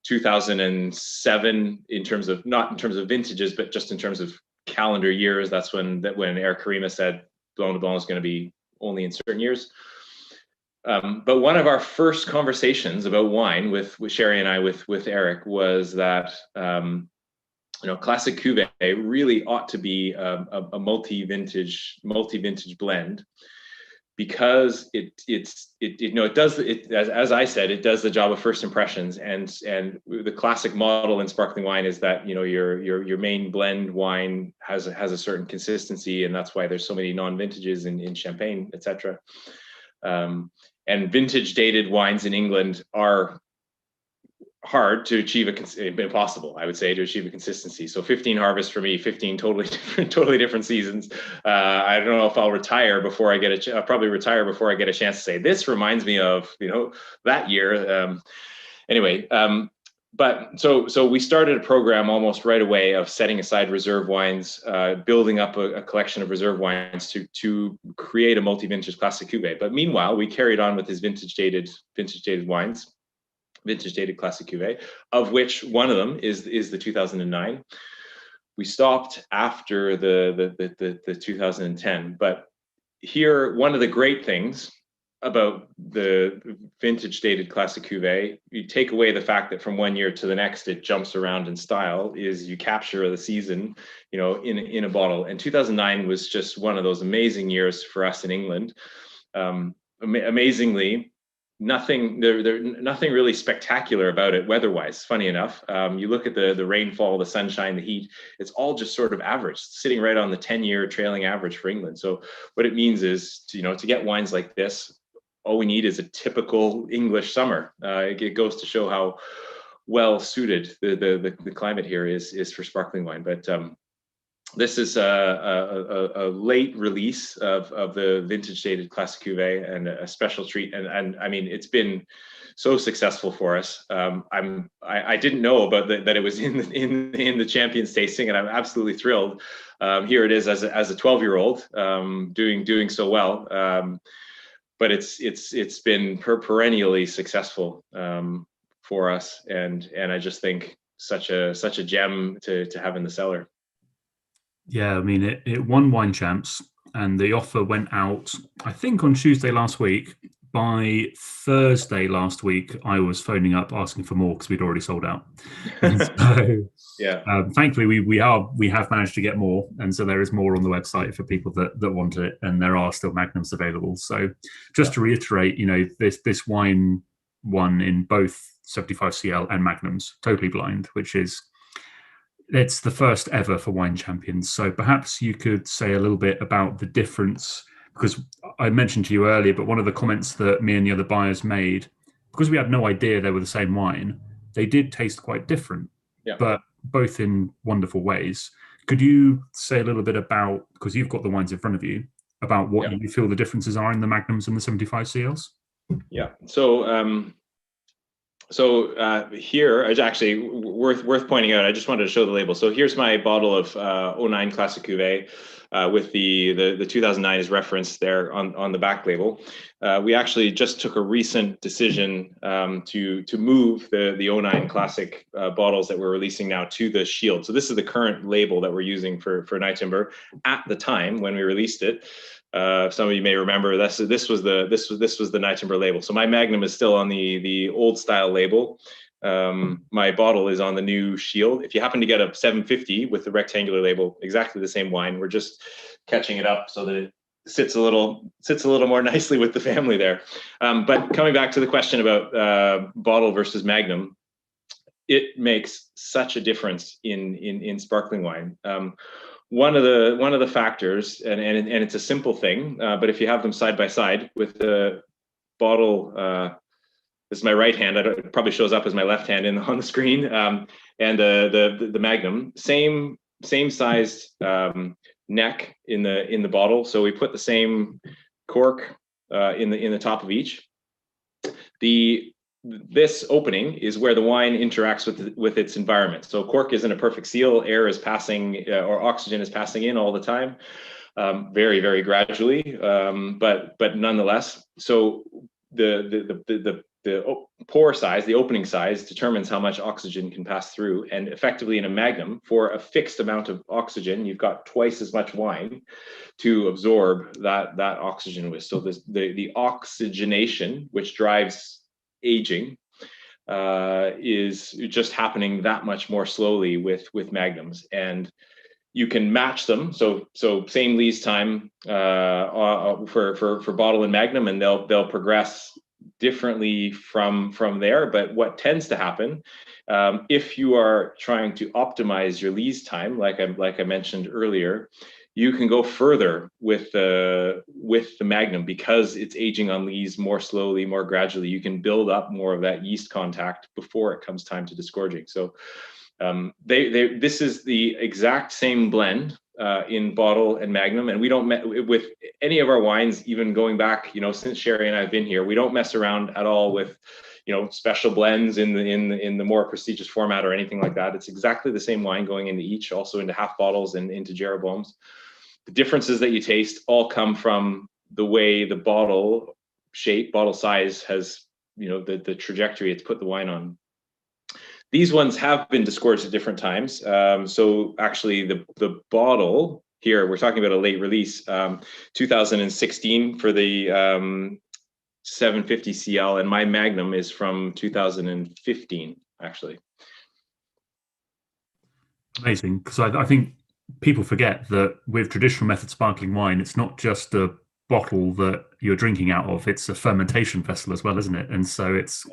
2007, not in terms of vintages, but just in terms of calendar years. That's when Eric Karima said Blanc de Blanc is going to be only in certain years. But one of our first conversations about wine with Sherry and I with Eric was that Classic Cuvée really ought to be a multi-vintage blend, because it does, as I said, it does the job of first impressions, and the classic model in sparkling wine is that your main blend wine has a certain consistency, and that's why there's so many non-vintages in Champagne, etc. And vintage dated wines in England are hard to achieve, impossible, I would say, to achieve a consistency. So 15 harvests for me, 15 totally different seasons. I don't know if I'll retire before I get I'll probably retire before I get a chance to say, this reminds me of, that year. But so we started a program almost right away of setting aside reserve wines, building up a collection of reserve wines to create a multi-vintage Classic Cuvée. But meanwhile, we carried on with his vintage dated wines, vintage dated Classic Cuvée, of which one of them is the 2009. We stopped after the 2010, but here, one of the great things about the vintage dated Classic Cuvée, you take away the fact that from one year to the next it jumps around in style, is you capture the season, in a bottle. And 2009 was just one of those amazing years for us in England. Amazingly, nothing really spectacular about it weather-wise. Funny enough, you look at the rainfall, the sunshine, the heat, it's all just sort of average, sitting right on the 10-year trailing average for England. So what it means is, to get wines like this, all we need is a typical English summer. It goes to show how well suited the climate here is for sparkling wine. But this is a late release of the vintage dated Classic Cuvée, and a special treat. And I mean, it's been so successful for us. I didn't know about that it was in the Champions tasting, and I'm absolutely thrilled. Here it is as a 12-year-old, doing so well. But it's been perennially successful for us, and I just think such a gem to have in the cellar. Yeah, I mean, it won Wine Champs, and the offer went out, I think, on Tuesday last week. By Thursday last week, I was phoning up asking for more because we'd already sold out. And so, yeah, thankfully, we have managed to get more, and so there is more on the website for people that want it, and there are still magnums available. So, just to reiterate, this wine won in both 75cl and magnums, totally blind, which is. It's the first ever for Wine Champions. So perhaps you could say a little bit about the difference, because I mentioned to you earlier, but one of the comments that me and the other buyers made, because we had no idea they were the same wine, they did taste quite different, but both in wonderful ways. Could you say a little bit about, because you've got the wines in front of you, about what you feel the differences are in the magnums and the 75cls? Yeah. So here is actually worth pointing out. I just wanted to show the label. So here's my bottle of 09 Classic Cuvée with the 2009 is referenced there on the back label. We actually just took a recent decision to move the 09 Classic bottles that we're releasing now to the Shield. So this is the current label that we're using for Nyetimber. At the time when we released it, some of you may remember this was the Nyetimber label. So my Magnum is still on the old style label. My bottle is on the new Shield. If you happen to get a 750 with the rectangular label, exactly the same wine, we're just catching it up so that it sits a little more nicely with the family there. But coming back to the question about bottle versus Magnum, it makes such a difference in sparkling wine. One of the factors, and it's a simple thing, but if you have them side by side with the bottle, this is my right hand. It probably shows up as my left hand on the screen, and the Magnum, same sized neck in the bottle. So we put the same cork in the top of each. The this opening is where the wine interacts with its environment. So cork isn't a perfect seal. Air is passing, or oxygen is passing in all the time, very, very gradually, but nonetheless. So the pore size, the opening size, determines how much oxygen can pass through. And effectively in a magnum, for a fixed amount of oxygen, you've got twice as much wine to absorb that oxygen with. So the oxygenation, which drives aging, is just happening that much more slowly with magnums. And you can match them. So same lees time for bottle and magnum, and they'll progress differently from there. But what tends to happen, if you are trying to optimize your lees time, like I mentioned earlier, you can go further with the magnum because it's aging on lees more slowly, more gradually. You can build up more of that yeast contact before it comes time to disgorging. So this is the exact same blend in bottle and magnum, and we don't with any of our wines, even going back, since Sherry and I've been here, we don't mess around at all with special blends in the more prestigious format or anything like that. It's exactly the same wine going into each, also into half bottles and into Jeroboams. The differences that you taste all come from the way the bottle shape, bottle size has, the trajectory it's put the wine on. These ones have been disgorged at different times. So actually the bottle here, we're talking about a late release, 2016 for the 750 CL, and my Magnum is from 2015, actually. Amazing, because I think people forget that with traditional method sparkling wine, it's not just a bottle that you're drinking out of, it's a fermentation vessel as well, isn't it? And so it's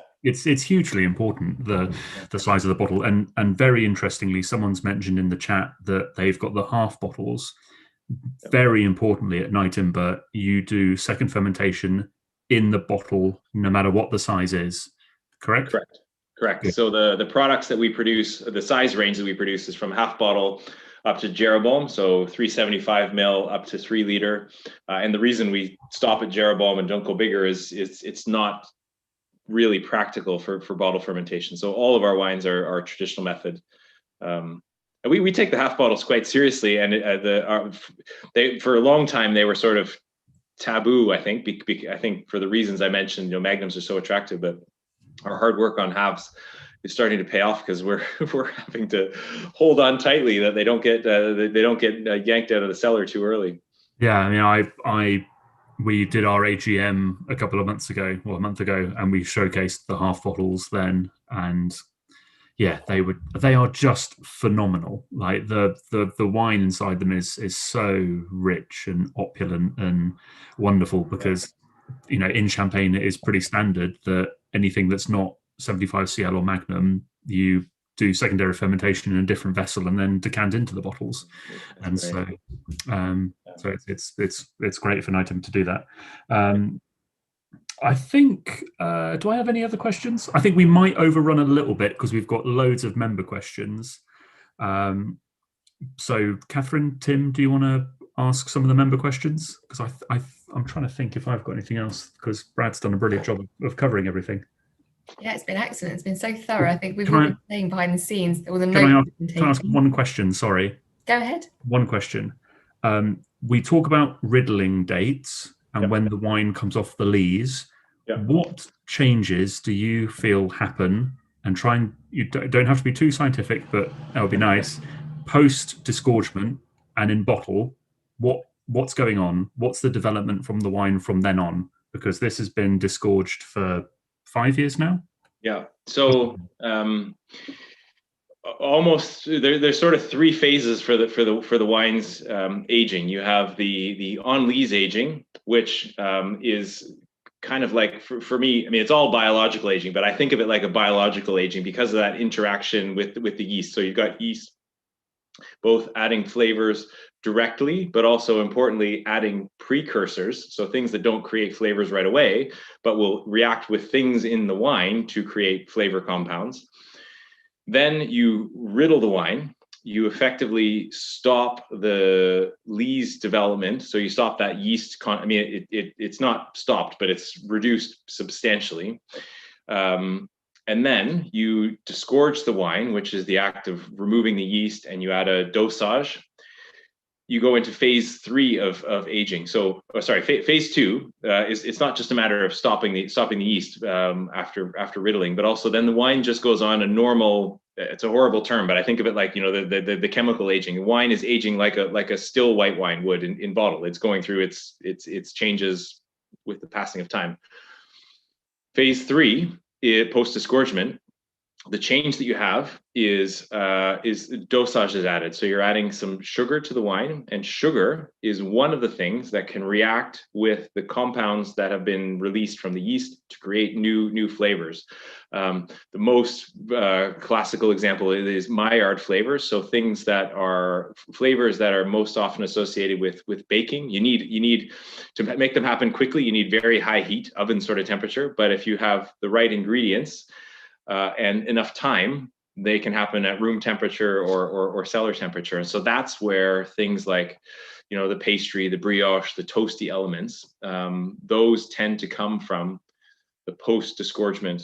hugely important, the size of the bottle. And very interestingly, someone's mentioned in the chat that they've got the half bottles. Very importantly, at Nyetimber, you do second fermentation in the bottle, no matter what the size is. Correct? Correct. Good. So the products that we produce, the size range that we produce is from half bottle up to Jeroboam, so 375 ml up to 3 liter. And the reason we stop at Jeroboam and don't go bigger is it's not really practical for bottle fermentation. So all of our wines are traditional method. And we take the half bottles quite seriously. And they for a long time, they were sort of taboo, I think, I think for the reasons I mentioned, magnums are so attractive, but our hard work on halves is starting to pay off because we're having to hold on tightly that they don't get yanked out of the cellar too early. Yeah, I mean, we did our AGM a month ago, and we showcased the half bottles then, and yeah, they are just phenomenal. Like the wine inside them is so rich and opulent and wonderful because in Champagne it is pretty standard that anything that's not 75 CL or Magnum, you do secondary fermentation in a different vessel and then decant into the bottles. That's great. So it's great for Nyetimber to do that. I think, do I have any other questions? I think we might overrun a little bit because we've got loads of member questions. So Catherine, Tim, do you want to ask some of the member questions? Because I'm trying to think if I've got anything else, because Brad's done a brilliant job of covering everything. Yeah, it's been excellent. It's been so thorough. I think we've all been saying behind the scenes all the notes. Can I ask one question? Sorry. Go ahead. One question. We talk about riddling dates and when the wine comes off the lees. What changes do you feel happen? And you don't have to be too scientific, but that would be nice. Post disgorgement and in bottle, what's going on? What's the development from the wine from then on? Because this has been disgorged for 5 years now. Yeah. So almost there's sort of 3 phases for the wine's aging. You have the on lees aging, which is kind of like for me, I mean, it's all biological aging, but I think of it like a biological aging because of that interaction with the yeast. So you've got yeast both adding flavors directly, but also importantly, adding precursors. So things that don't create flavors right away, but will react with things in the wine to create flavor compounds. Then you riddle the wine. You effectively stop the lees development. So you stop that yeast. It's not stopped, but it's reduced substantially. And then you disgorge the wine, which is the act of removing the yeast, and you add a dosage. You go into phase 3 of aging. So, phase 2 is, it's not just a matter of stopping the yeast after riddling, but also then the wine just goes on a normal. It's a horrible term, but I think of it like, the chemical aging. Wine is aging like a still white wine would in bottle. It's going through its changes with the passing of time. Phase 3, post disgorgement. The change that you have is dosage is added. So you're adding some sugar to the wine, and sugar is one of the things that can react with the compounds that have been released from the yeast to create new flavors. The most classical example is Maillard flavors. So things that are flavors that are most often associated with baking. You need to make them happen quickly. You need very high heat, oven sort of temperature. But if you have the right ingredients, and enough time, they can happen at room temperature or cellar temperature. And so that's where things like, the pastry, the brioche, the toasty elements, those tend to come from the post-disgorgement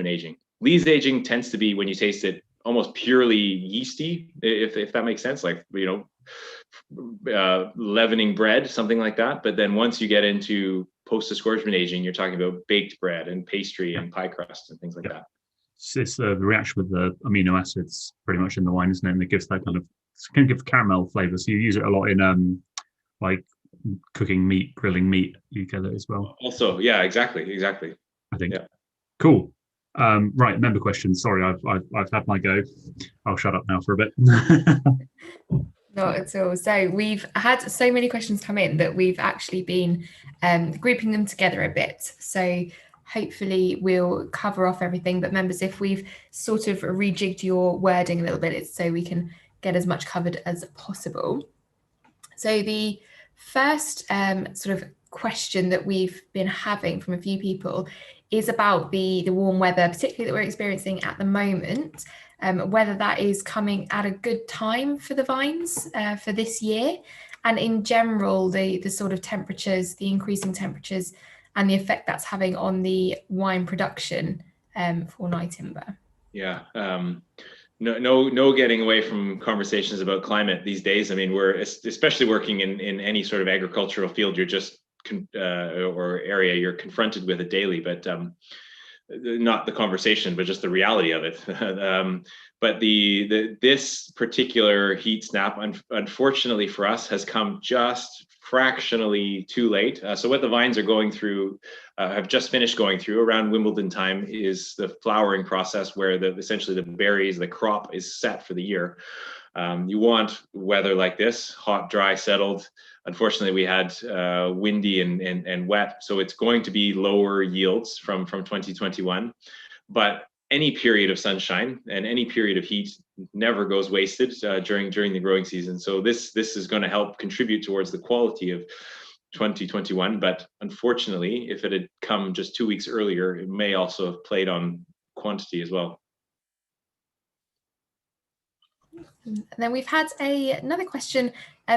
aging. Lees aging tends to be, when you taste it, almost purely yeasty, if that makes sense, like, leavening bread, something like that. But then once you get into post-disgorgement aging, you're talking about baked bread and pastry and pie crust and things like that. It's the reaction with the amino acids pretty much in the wine, isn't it? And it gives that can give caramel flavor. So you use it a lot in like cooking meat, grilling meat. You get it as well. Also, yeah, exactly. I think. Yeah. Cool. Right, member questions. Sorry, I've had my go. I'll shut up now for a bit. Not at all. So we've had so many questions come in that we've actually been grouping them together a bit. So hopefully we'll cover off everything. But members, if we've sort of rejigged your wording a little bit, it's so we can get as much covered as possible. So the first sort of question that we've been having from a few people is about the warm weather, particularly that we're experiencing at the moment. Whether that is coming at a good time for the vines for this year, and in general, the sort of temperatures, the increasing temperatures, and the effect that's having on the wine production for Nyetimber. Yeah, no getting away from conversations about climate these days. I mean, we're especially working in any sort of agricultural field. You're just or area you're confronted with it daily, but not the conversation, but just the reality of it. But this particular heat snap, unfortunately for us, has come just fractionally too late. So what the vines are going through, have just finished going through around Wimbledon time, is the flowering process where essentially the berries, the crop is set for the year. You want weather like this, hot, dry, settled. Unfortunately, we had windy and wet, so it's going to be lower yields from 2021. But any period of sunshine and any period of heat never goes wasted during the growing season. So this is going to help contribute towards the quality of 2021. But unfortunately, if it had come just 2 weeks earlier, it may also have played on quantity as well. And then we've had another question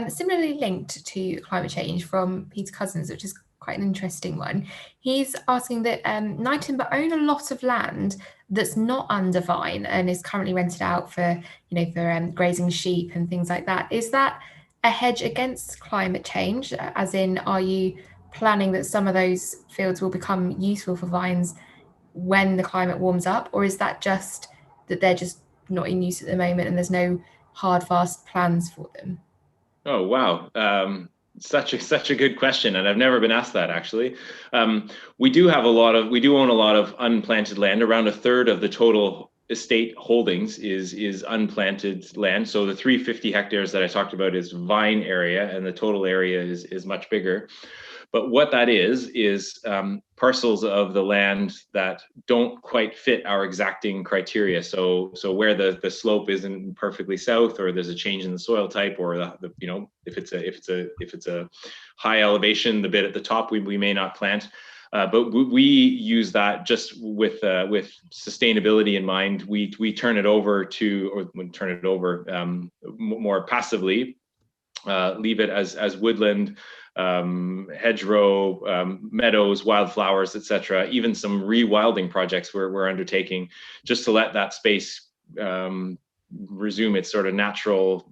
similarly linked to climate change from Peter Cousins, which is quite an interesting one. He's asking that Nyetimber own a lot of land that's not under vine and is currently rented out for grazing sheep and things like that. Is that a hedge against climate change? As in, are you planning that some of those fields will become useful for vines when the climate warms up, or is that just that they're just not in use at the moment and there's no hard, fast plans for them? Oh, wow. Such a good question, and I've never been asked that, actually. We do own a lot of unplanted land. Around a third of the total estate holdings is unplanted land. So the 350 hectares that I talked about is vine area, and the total area is much bigger. But what that is parcels of the land that don't quite fit our exacting criteria. So where the slope isn't perfectly south, or there's a change in the soil type, or if it's a high elevation, the bit at the top we may not plant. But we use that just with sustainability in mind. We turn it over more passively, leave it as woodland. hedgerow, meadows, wildflowers, etc. Even some rewilding projects we're undertaking just to let that space resume its sort of natural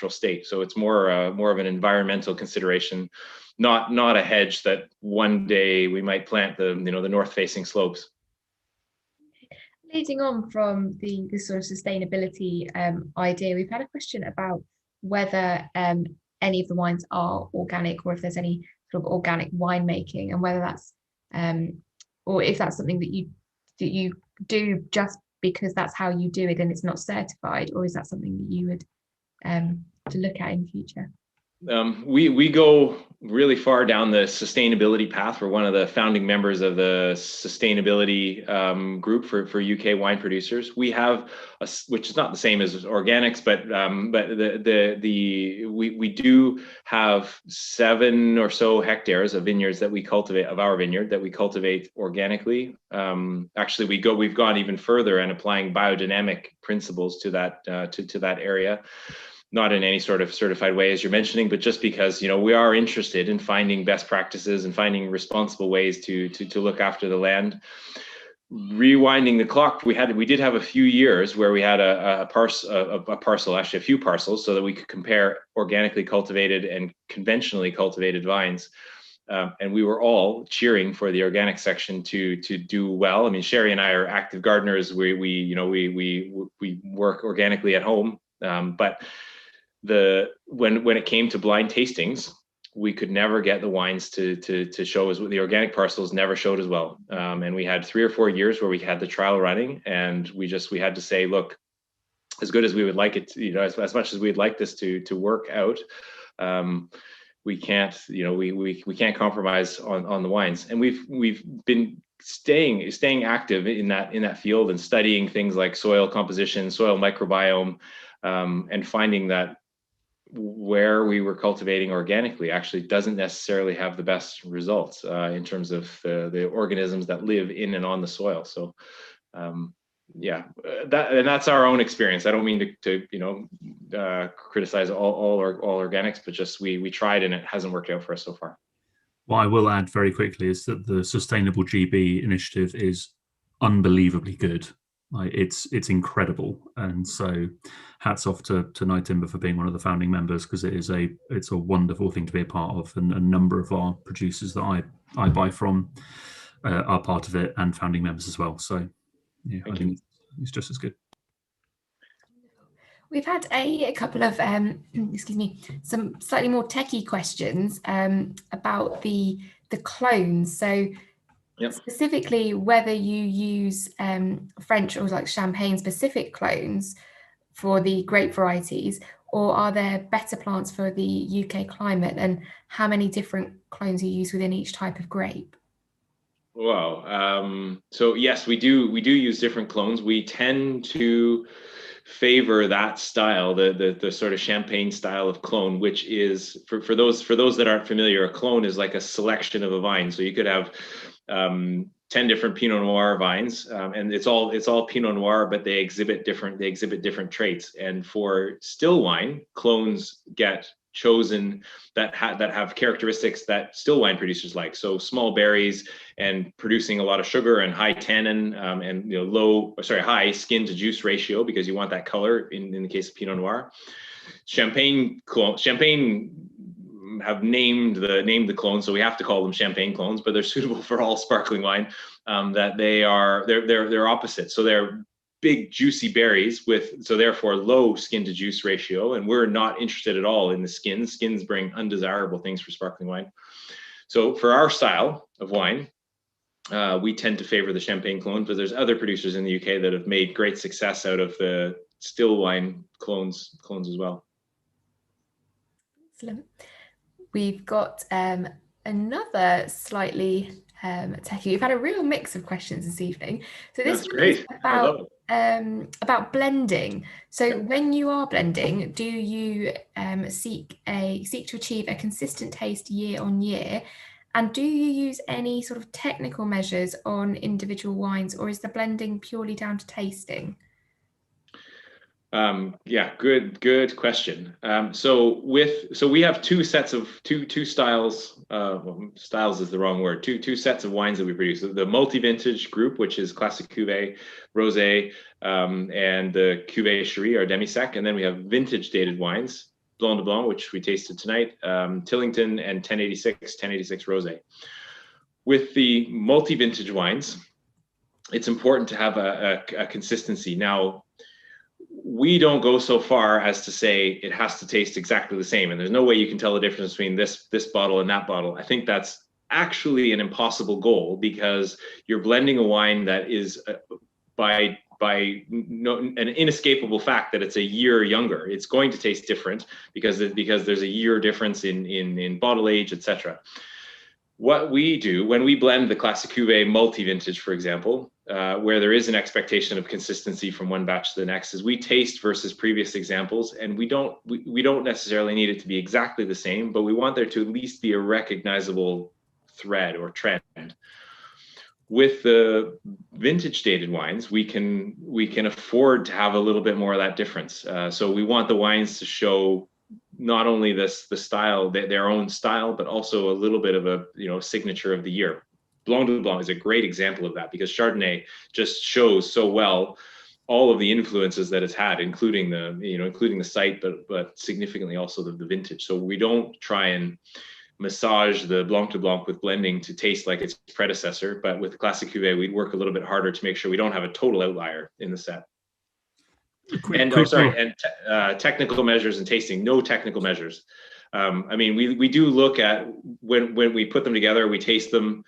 state. So it's more of an environmental consideration, not a hedge that one day we might plant the north-facing slopes. Leading on from the sort of sustainability idea, we've had a question about whether any of the wines are organic, or if there's any sort of organic winemaking, and whether that's or if that's something that you do just because that's how you do it and it's not certified, or is that something that you would to look at in future? We go really far down the sustainability path. We're one of the founding members of the sustainability group for UK wine producers. We have which is not the same as organics, but we do have 7 or so hectares of vineyards that we cultivate, of our vineyard that we cultivate organically. Actually, we've gone even further and applying biodynamic principles to that area. Not in any sort of certified way, as you're mentioning, but just because, we are interested in finding best practices and finding responsible ways to look after the land. Rewinding the clock, we did have a few years where we had a parcel, actually a few parcels, so that we could compare organically cultivated and conventionally cultivated vines. And we were all cheering for the organic section to do well. I mean, Sherry and I are active gardeners. We work organically at home, but when it came to blind tastings, we could never get the wines to show as the organic parcels never showed as well. And we had 3 or 4 years where we had the trial running, and we had to say, look, as good as we would like it, as much as we'd like this to work out, we can't, we can't compromise on the wines. And we've been staying active in that field and studying things like soil composition, soil microbiome, and finding that where we were cultivating organically actually doesn't necessarily have the best results in terms of the organisms that live in and on the soil. So that's our own experience. I don't mean to criticize all organics, but just we tried and it hasn't worked out for us so far. What I will add very quickly is that the Sustainable GB initiative is unbelievably good. It's incredible, and so hats off to Nyetimber for being one of the founding members, because it's a wonderful thing to be a part of, and a number of our producers that I buy from are part of it and founding members as well. So yeah, I think it's just as good. We've had a couple of some slightly more techie questions about the clones. So yep. Specifically, whether you use French or like Champagne specific clones for the grape varieties, or are there better plants for the UK climate, and how many different clones you use within each type of grape? Wow. So yes, we do use different clones. We tend to favor that style, the sort of Champagne style of clone, which is for those that aren't familiar, a clone is like a selection of a vine. So you could have 10 different Pinot Noir vines, and it's all Pinot Noir, but they exhibit different traits. And for still wine, clones get chosen that have characteristics that still wine producers like. So small berries and producing a lot of sugar and high tannin, and high skin to juice ratio, because you want that color in the case of Pinot Noir. Champagne have named the clones, so we have to call them Champagne clones, but they're suitable for all sparkling wine. That they're opposite. So they're big juicy berries so therefore low skin to juice ratio, and we're not interested at all in the skins. Skins bring undesirable things for sparkling wine. So for our style of wine, we tend to favor the Champagne clone, but there's other producers in the UK that have made great success out of the still wine clones as well. Excellent. We've got another slightly techie. We've had a real mix of questions this evening. So this one is about blending. So when you are blending, do you seek to achieve a consistent taste year on year? And do you use any sort of technical measures on individual wines, or is the blending purely down to tasting? Yeah, good question. So we have two sets of two styles. Well, styles is the wrong word. Two sets of wines that we produce. The multi-vintage group, which is classic cuvee, rosé, and the cuvee Cherie, our demi-sec, and then we have vintage dated wines, Blanc de Blanc, which we tasted tonight, Tillington, and 1086 rosé. With the multi-vintage wines, it's important to have a consistency. Now, we don't go so far as to say it has to taste exactly the same, and there's no way you can tell the difference between this bottle and that bottle. I think that's actually an impossible goal, because you're blending a wine that is by an inescapable fact that it's a year younger. It's going to taste different because there's a year difference in bottle age, etc. What we do when we blend the classic cuvee multi-vintage, for example, where there is an expectation of consistency from one batch to the next, is we taste versus previous examples, and we don't necessarily need it to be exactly the same, but we want there to at least be a recognizable thread or trend. With the vintage dated wines, we can afford to have a little bit more of that difference. So we want the wines to show not only the style, their own style, but also a little bit of a signature of the year. Blanc de Blanc is a great example of that, because Chardonnay just shows so well all of the influences that it's had, including the site, but significantly also the vintage. So we don't try and massage the Blanc de Blanc with blending to taste like its predecessor, but with the classic cuvee, we'd work a little bit harder to make sure we don't have a total outlier in the set. Technical measures and tasting, no technical measures. I mean, we do look at when we put them together, we taste them.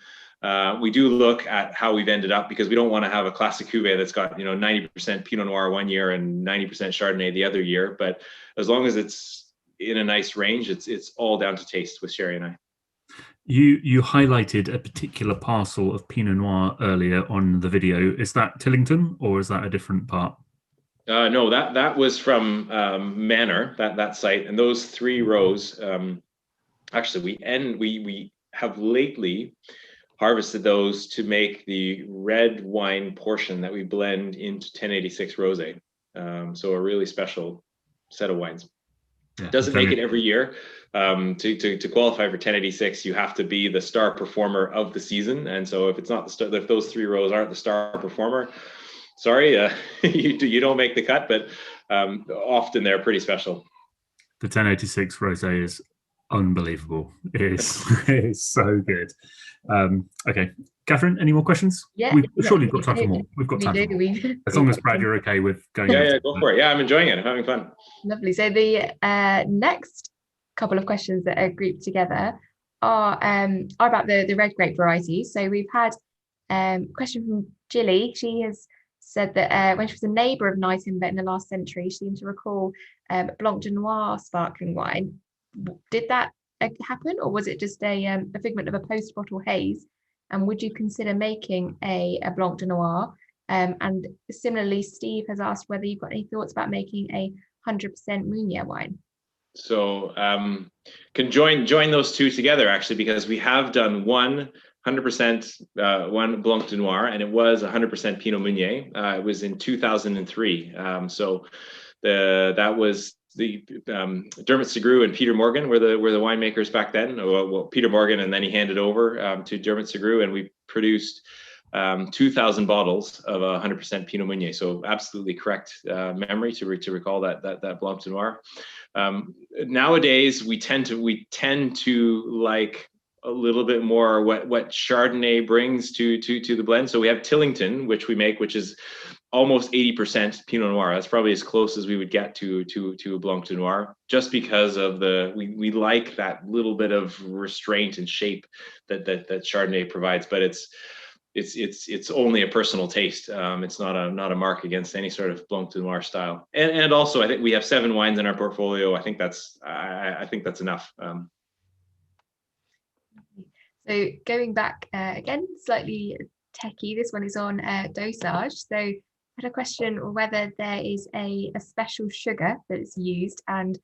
We do look at how we've ended up, because we don't want to have a classic cuvee that's got 90% Pinot Noir one year and 90% Chardonnay the other year. But as long as it's in a nice range, it's all down to taste with Sherry and I. You highlighted a particular parcel of Pinot Noir earlier on the video. Is that Tillington, or is that a different part? No, that was from Manor, that site, and those 3 rows. Actually, we have lately harvested those to make the red wine portion that we blend into 1086 rosé. So a really special set of wines. Yeah, doesn't make it every year. To qualify for 1086, you have to be the star performer of the season, and so if it's not if those 3 rows aren't the star performer, sorry, you don't make the cut. But often they're pretty special. The 1086 rosé is unbelievable. It's so good. Okay, Catherine, any more questions? Yeah, surely we've got time for more. We've got time for more. As long as Brad, you're okay with going. Yeah, go for it. Yeah, I'm enjoying it. I'm having fun. Lovely. So the next couple of questions that are grouped together are about the red grape varieties. So we've had a question from Jilly. She has said that when she was a neighbour of Nyetimber in the last century, she seemed to recall Blanc de Noir sparkling wine. Did that happen, or was it just a figment of a post-bottle haze? And would you consider making a Blanc de Noir? And similarly, Steve has asked whether you've got any thoughts about making a 100% Meunier wine. So can join those two together, actually, because we have done 100% one Blanc de Noir, and it was 100% Pinot Meunier. It was in 2003. So that was the Dermot Segru and Peter Morgan were the winemakers back then. Well, Peter Morgan, and then he handed over to Dermot Segru, and we produced 2,000 bottles of 100% Pinot Meunier. So absolutely correct memory to recall that Blanc de Noir. Nowadays we tend to like a little bit more what Chardonnay brings to the blend. So we have Tillington, which we make, which is almost 80% Pinot Noir. That's probably as close as we would get to a Blanc de Noir, just because of we like that little bit of restraint and shape that Chardonnay provides. But it's only a personal taste. It's not a mark against any sort of Blanc de Noir style. And also, I think we have 7 wines in our portfolio. I think that's enough. So going back again, slightly techie. This one is on dosage. So I had a question whether there is a special sugar that is used, and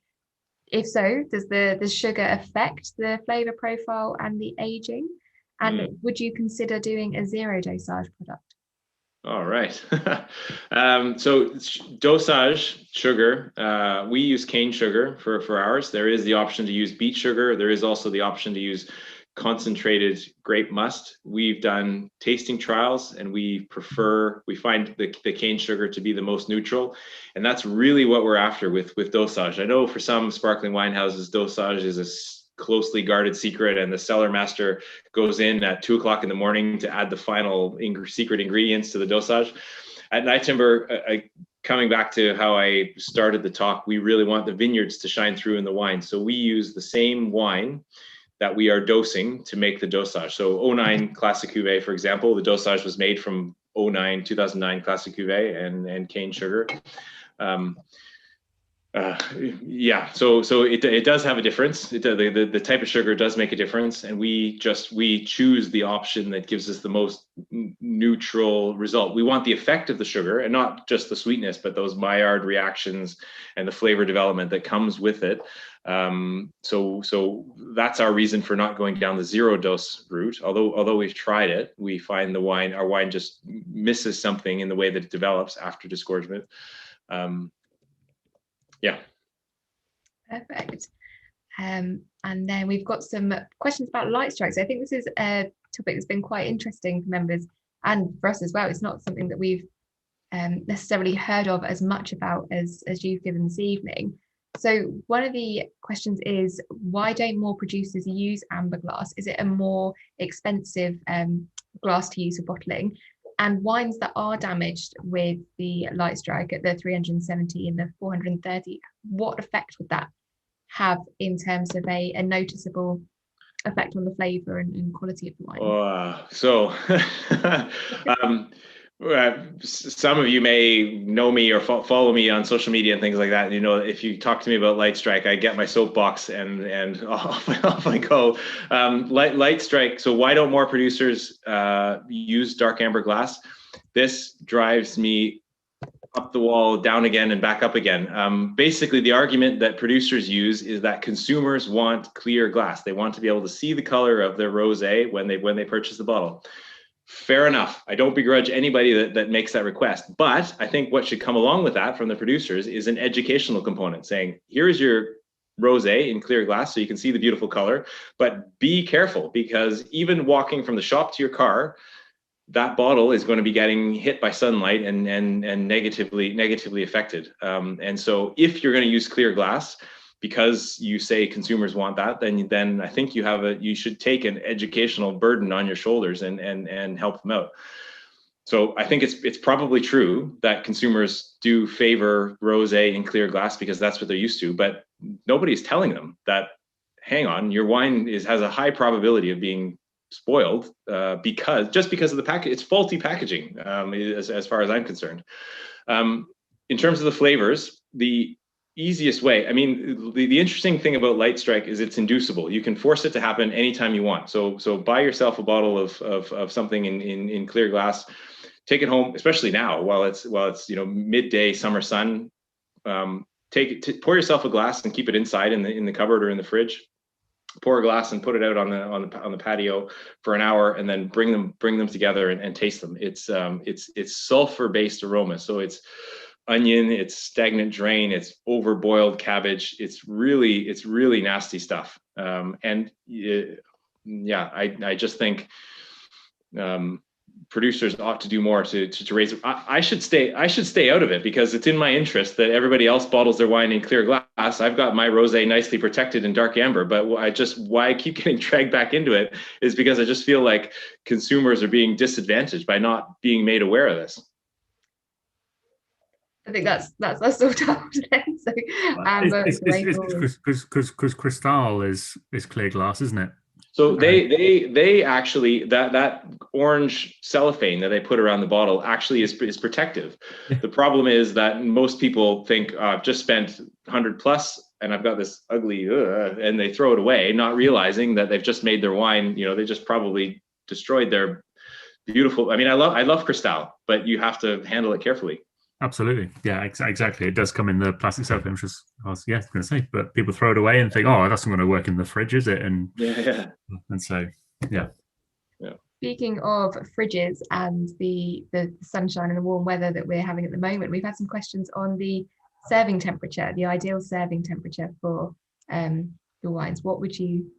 if so, does the sugar affect the flavor profile and the aging? And would you consider doing a 0 dosage product? All right. So dosage sugar, we use cane sugar for ours. There is the option to use beet sugar. There is also the option to use concentrated grape must. We've done tasting trials and we find the cane sugar to be the most neutral. And that's really what we're after with dosage. I know for some sparkling wine houses, dosage is a closely guarded secret, and the cellar master goes in at 2 o'clock in the morning to add the final secret ingredients to the dosage. At Nyetimber, coming back to how I started the talk, we really want the vineyards to shine through in the wine. So we use the same wine that we are dosing to make the dosage. So 09 Classic Cuvée, for example, the dosage was made from 2009 Classic Cuvée and cane sugar. Yeah, so it does have a difference. The type of sugar does make a difference, and we choose the option that gives us the most neutral result. We want the effect of the sugar and not just the sweetness, but those Maillard reactions and the flavor development that comes with it. So that's our reason for not going down the 0 dose route. Although we've tried it, we find our wine just misses something in the way that it develops after disgorgement. Yeah. Perfect. And then we've got some questions about light strikes. I think this is a topic that's been quite interesting for members and for us as well. It's not something that we've necessarily heard of as much about as you've given this evening. So one of the questions is, why don't more producers use amber glass? Is it a more expensive glass to use for bottling? And wines that are damaged with the light strike at the 370 and the 430, what effect would that have in terms of a noticeable effect on the flavour and quality of the wine? Some of you may know me or follow me on social media and things like that. You know, if you talk to me about light strike, I get my soapbox and off I go. Light strike. So why don't more producers use dark amber glass? This drives me up the wall, down again, and back up again. Basically, the argument that producers use is that consumers want clear glass. They want to be able to see the color of their rosé when they purchase the bottle. Fair enough. I don't begrudge anybody that makes that request. But I think what should come along with that from the producers is an educational component saying, here is your rosé in clear glass so you can see the beautiful color, but be careful, because even walking from the shop to your car, that bottle is going to be getting hit by sunlight and negatively affected. And so if you're going to use clear glass, because you say consumers want that, then I think you should take an educational burden on your shoulders and help them out. So I think it's probably true that consumers do favor rosé in clear glass because that's what they're used to, but nobody's telling them that, hang on, your wine has a high probability of being spoiled because of the package. It's faulty packaging, as far as I'm concerned. In terms of the flavors, the easiest way, I mean, the interesting thing about light strike is it's inducible. You can force it to happen anytime you want. So buy yourself a bottle of something in clear glass, take it home, especially now while it's midday summer sun. Pour yourself a glass and keep it inside in the cupboard or in the fridge. Pour a glass and put it out on the patio for an hour, and then bring them together and taste them. It's sulfur-based aroma, so it's onion, it's stagnant drain, it's overboiled cabbage. It's really nasty stuff. I just think producers ought to do more to raise it. I should stay out of it because it's in my interest that everybody else bottles their wine in clear glass. I've got my rosé nicely protected in dark amber, but why I keep getting dragged back into it is because I just feel like consumers are being disadvantaged by not being made aware of this. I think that's sort of then. So because Cristal is clear glass, isn't it? So they actually, that orange cellophane that they put around the bottle actually is protective. Yeah. The problem is that most people think I've just spent 100 plus and I've got this ugly, and they throw it away, not realizing that they've just made their wine. They just probably destroyed their beautiful. I mean, I love Cristal, but you have to handle it carefully. Absolutely. Yeah, exactly. It does come in the plastic cellophane, which is, I was going to say, but people throw it away and think, oh, that's not going to work in the fridge, is it? And yeah. And so, yeah. Speaking of fridges and the sunshine and the warm weather that we're having at the moment, we've had some questions on the serving temperature, the ideal serving temperature for your wines. What would you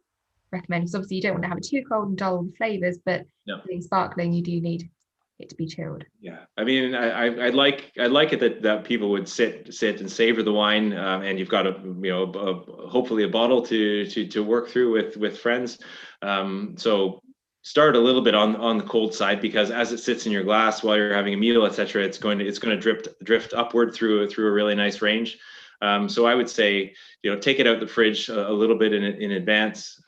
recommend? Because obviously you don't want to have it too cold and dull the flavors, but being sparkling, you do need it to be chilled. Yeah, I mean, I'd like it that people would sit and savor the wine, and you've got hopefully a bottle to work through with friends. So start a little bit on the cold side, because as it sits in your glass while you're having a meal, etc., it's going to drift upward through a really nice range. So I would say, take it out the fridge a little bit in advance,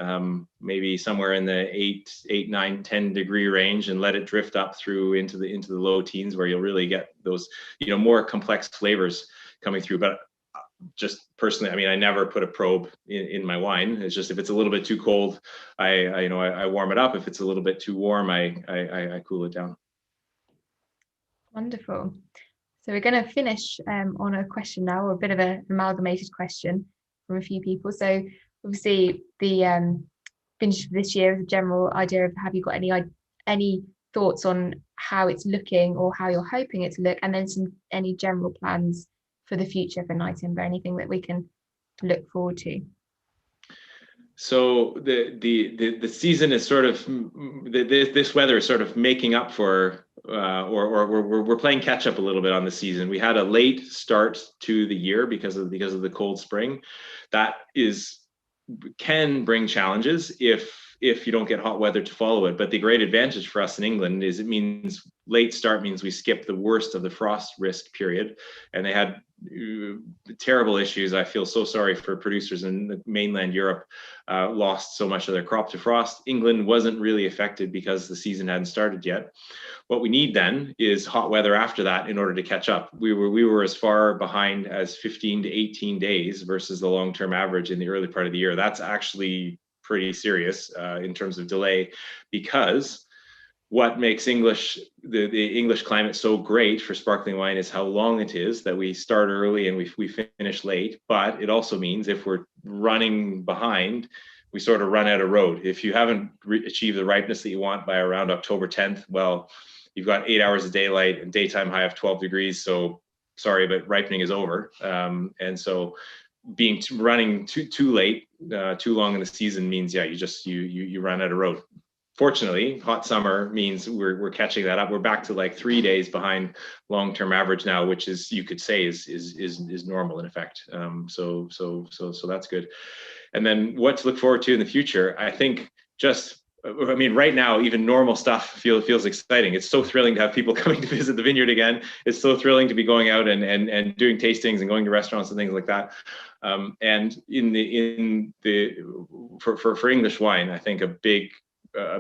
maybe somewhere in the 8, 9, 10 degree range, and let it drift up through into the low teens, where you'll really get those, more complex flavors coming through. But just personally, I mean, I never put a probe in my wine. It's just, if it's a little bit too cold, I warm it up. If it's a little bit too warm, I cool it down. Wonderful. So we're going to finish on a question now, or a bit of an amalgamated question from a few people. So obviously the finish for this year is a general idea of, have you got any thoughts on how it's looking or how you're hoping it to look, and then any general plans for the future for Nyetimber, anything that we can look forward to? So the season is sort of, this weather is sort of making up for, or we're playing catch up a little bit on the season. We had a late start to the year because of the cold spring. That can bring challenges if you don't get hot weather to follow it. But the great advantage for us in England is, it means late start means we skip the worst of the frost risk period. And they had terrible issues. I feel so sorry for producers in mainland Europe, lost so much of their crop to frost. England wasn't really affected because the season hadn't started yet. What we need then is hot weather after that in order to catch up. We were as far behind as 15 to 18 days versus the long-term average in the early part of the year. That's actually pretty serious in terms of delay, because what makes the English climate so great for sparkling wine is how long it is, that we start early and we finish late. But it also means, if we're running behind, we sort of run out of road. If you haven't achieved the ripeness that you want by around October 10th, well, you've got 8 hours of daylight and daytime high of 12 degrees. So sorry, but ripening is over. And so running too late, too long in the season means, you run out of road. Fortunately, hot summer means we're catching that up. We're back to like 3 days behind long-term average now, which is, you could say, is normal in effect. So that's good. And then what to look forward to in the future, I think right now, even normal stuff feels exciting. It's so thrilling to have people coming to visit the vineyard again. It's so thrilling to be going out and doing tastings and going to restaurants and things like that. And for English wine, I think a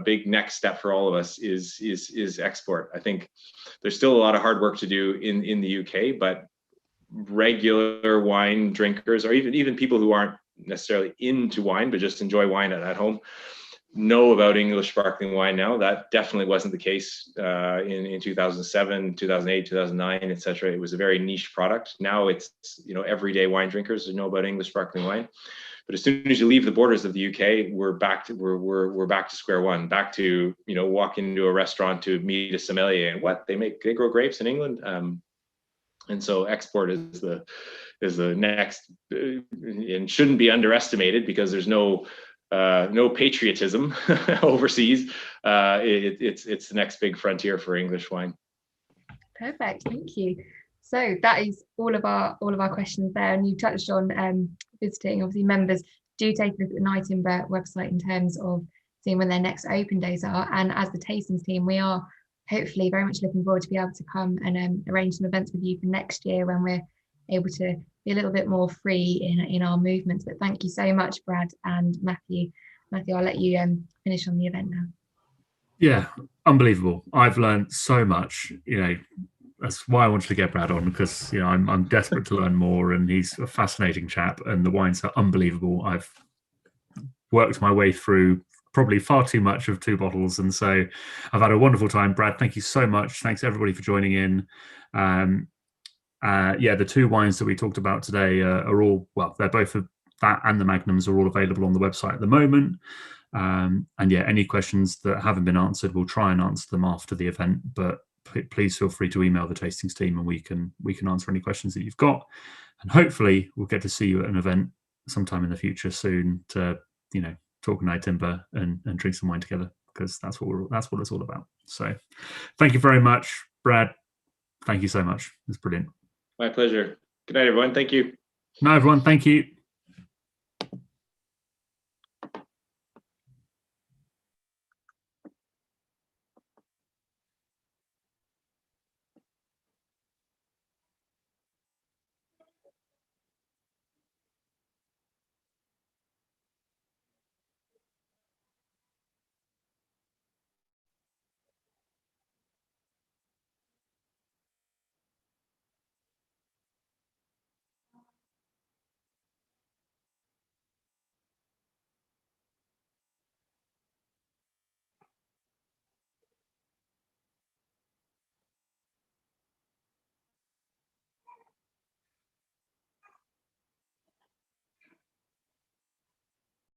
big next step for all of us is export. I think there's still a lot of hard work to do in the UK, but regular wine drinkers, or even people who aren't necessarily into wine but just enjoy wine at home, know about English sparkling wine now. That definitely wasn't the case in 2007, 2008, 2009, etc. It was a very niche product. Now it's, everyday wine drinkers who know about English sparkling wine. But as soon as you leave the borders of the UK, we're back to square one. Back to, walk into a restaurant to meet a sommelier, and they grow grapes in England. And so export is the next, and shouldn't be underestimated, because there's no patriotism overseas. It's the next big frontier for English wine. Perfect, thank you. So that is all of our questions there, and you touched on visiting. Obviously, members do take a look at the Nyetimber website in terms of seeing when their next open days are. And as the tastings team, we are hopefully very much looking forward to be able to come and arrange some events with you for next year, when we're able to be a little bit more free in our movements. But thank you so much, Brad and Matthew. Matthew, I'll let you finish on the event now. Yeah, unbelievable. I've learned so much. That's why I wanted to get Brad on, because I'm desperate to learn more, and he's a fascinating chap, and the wines are unbelievable. I've worked my way through probably far too much of 2 bottles, and so I've had a wonderful time. Brad, thank you so much. Thanks everybody for joining in. The 2 wines that we talked about today are all, they're both that and the Magnums are all available on the website at the moment. And yeah, any questions that haven't been answered, we'll try and answer them after the event, but please feel free to email the tastings team and we can answer any questions that you've got. And hopefully we'll get to see you at an event sometime in the future soon to, talk Nyetimber and drink some wine together, because that's what it's all about. So thank you very much, Brad. Thank you so much. It's brilliant. My pleasure. Good night, everyone. Thank you. No, everyone. Thank you.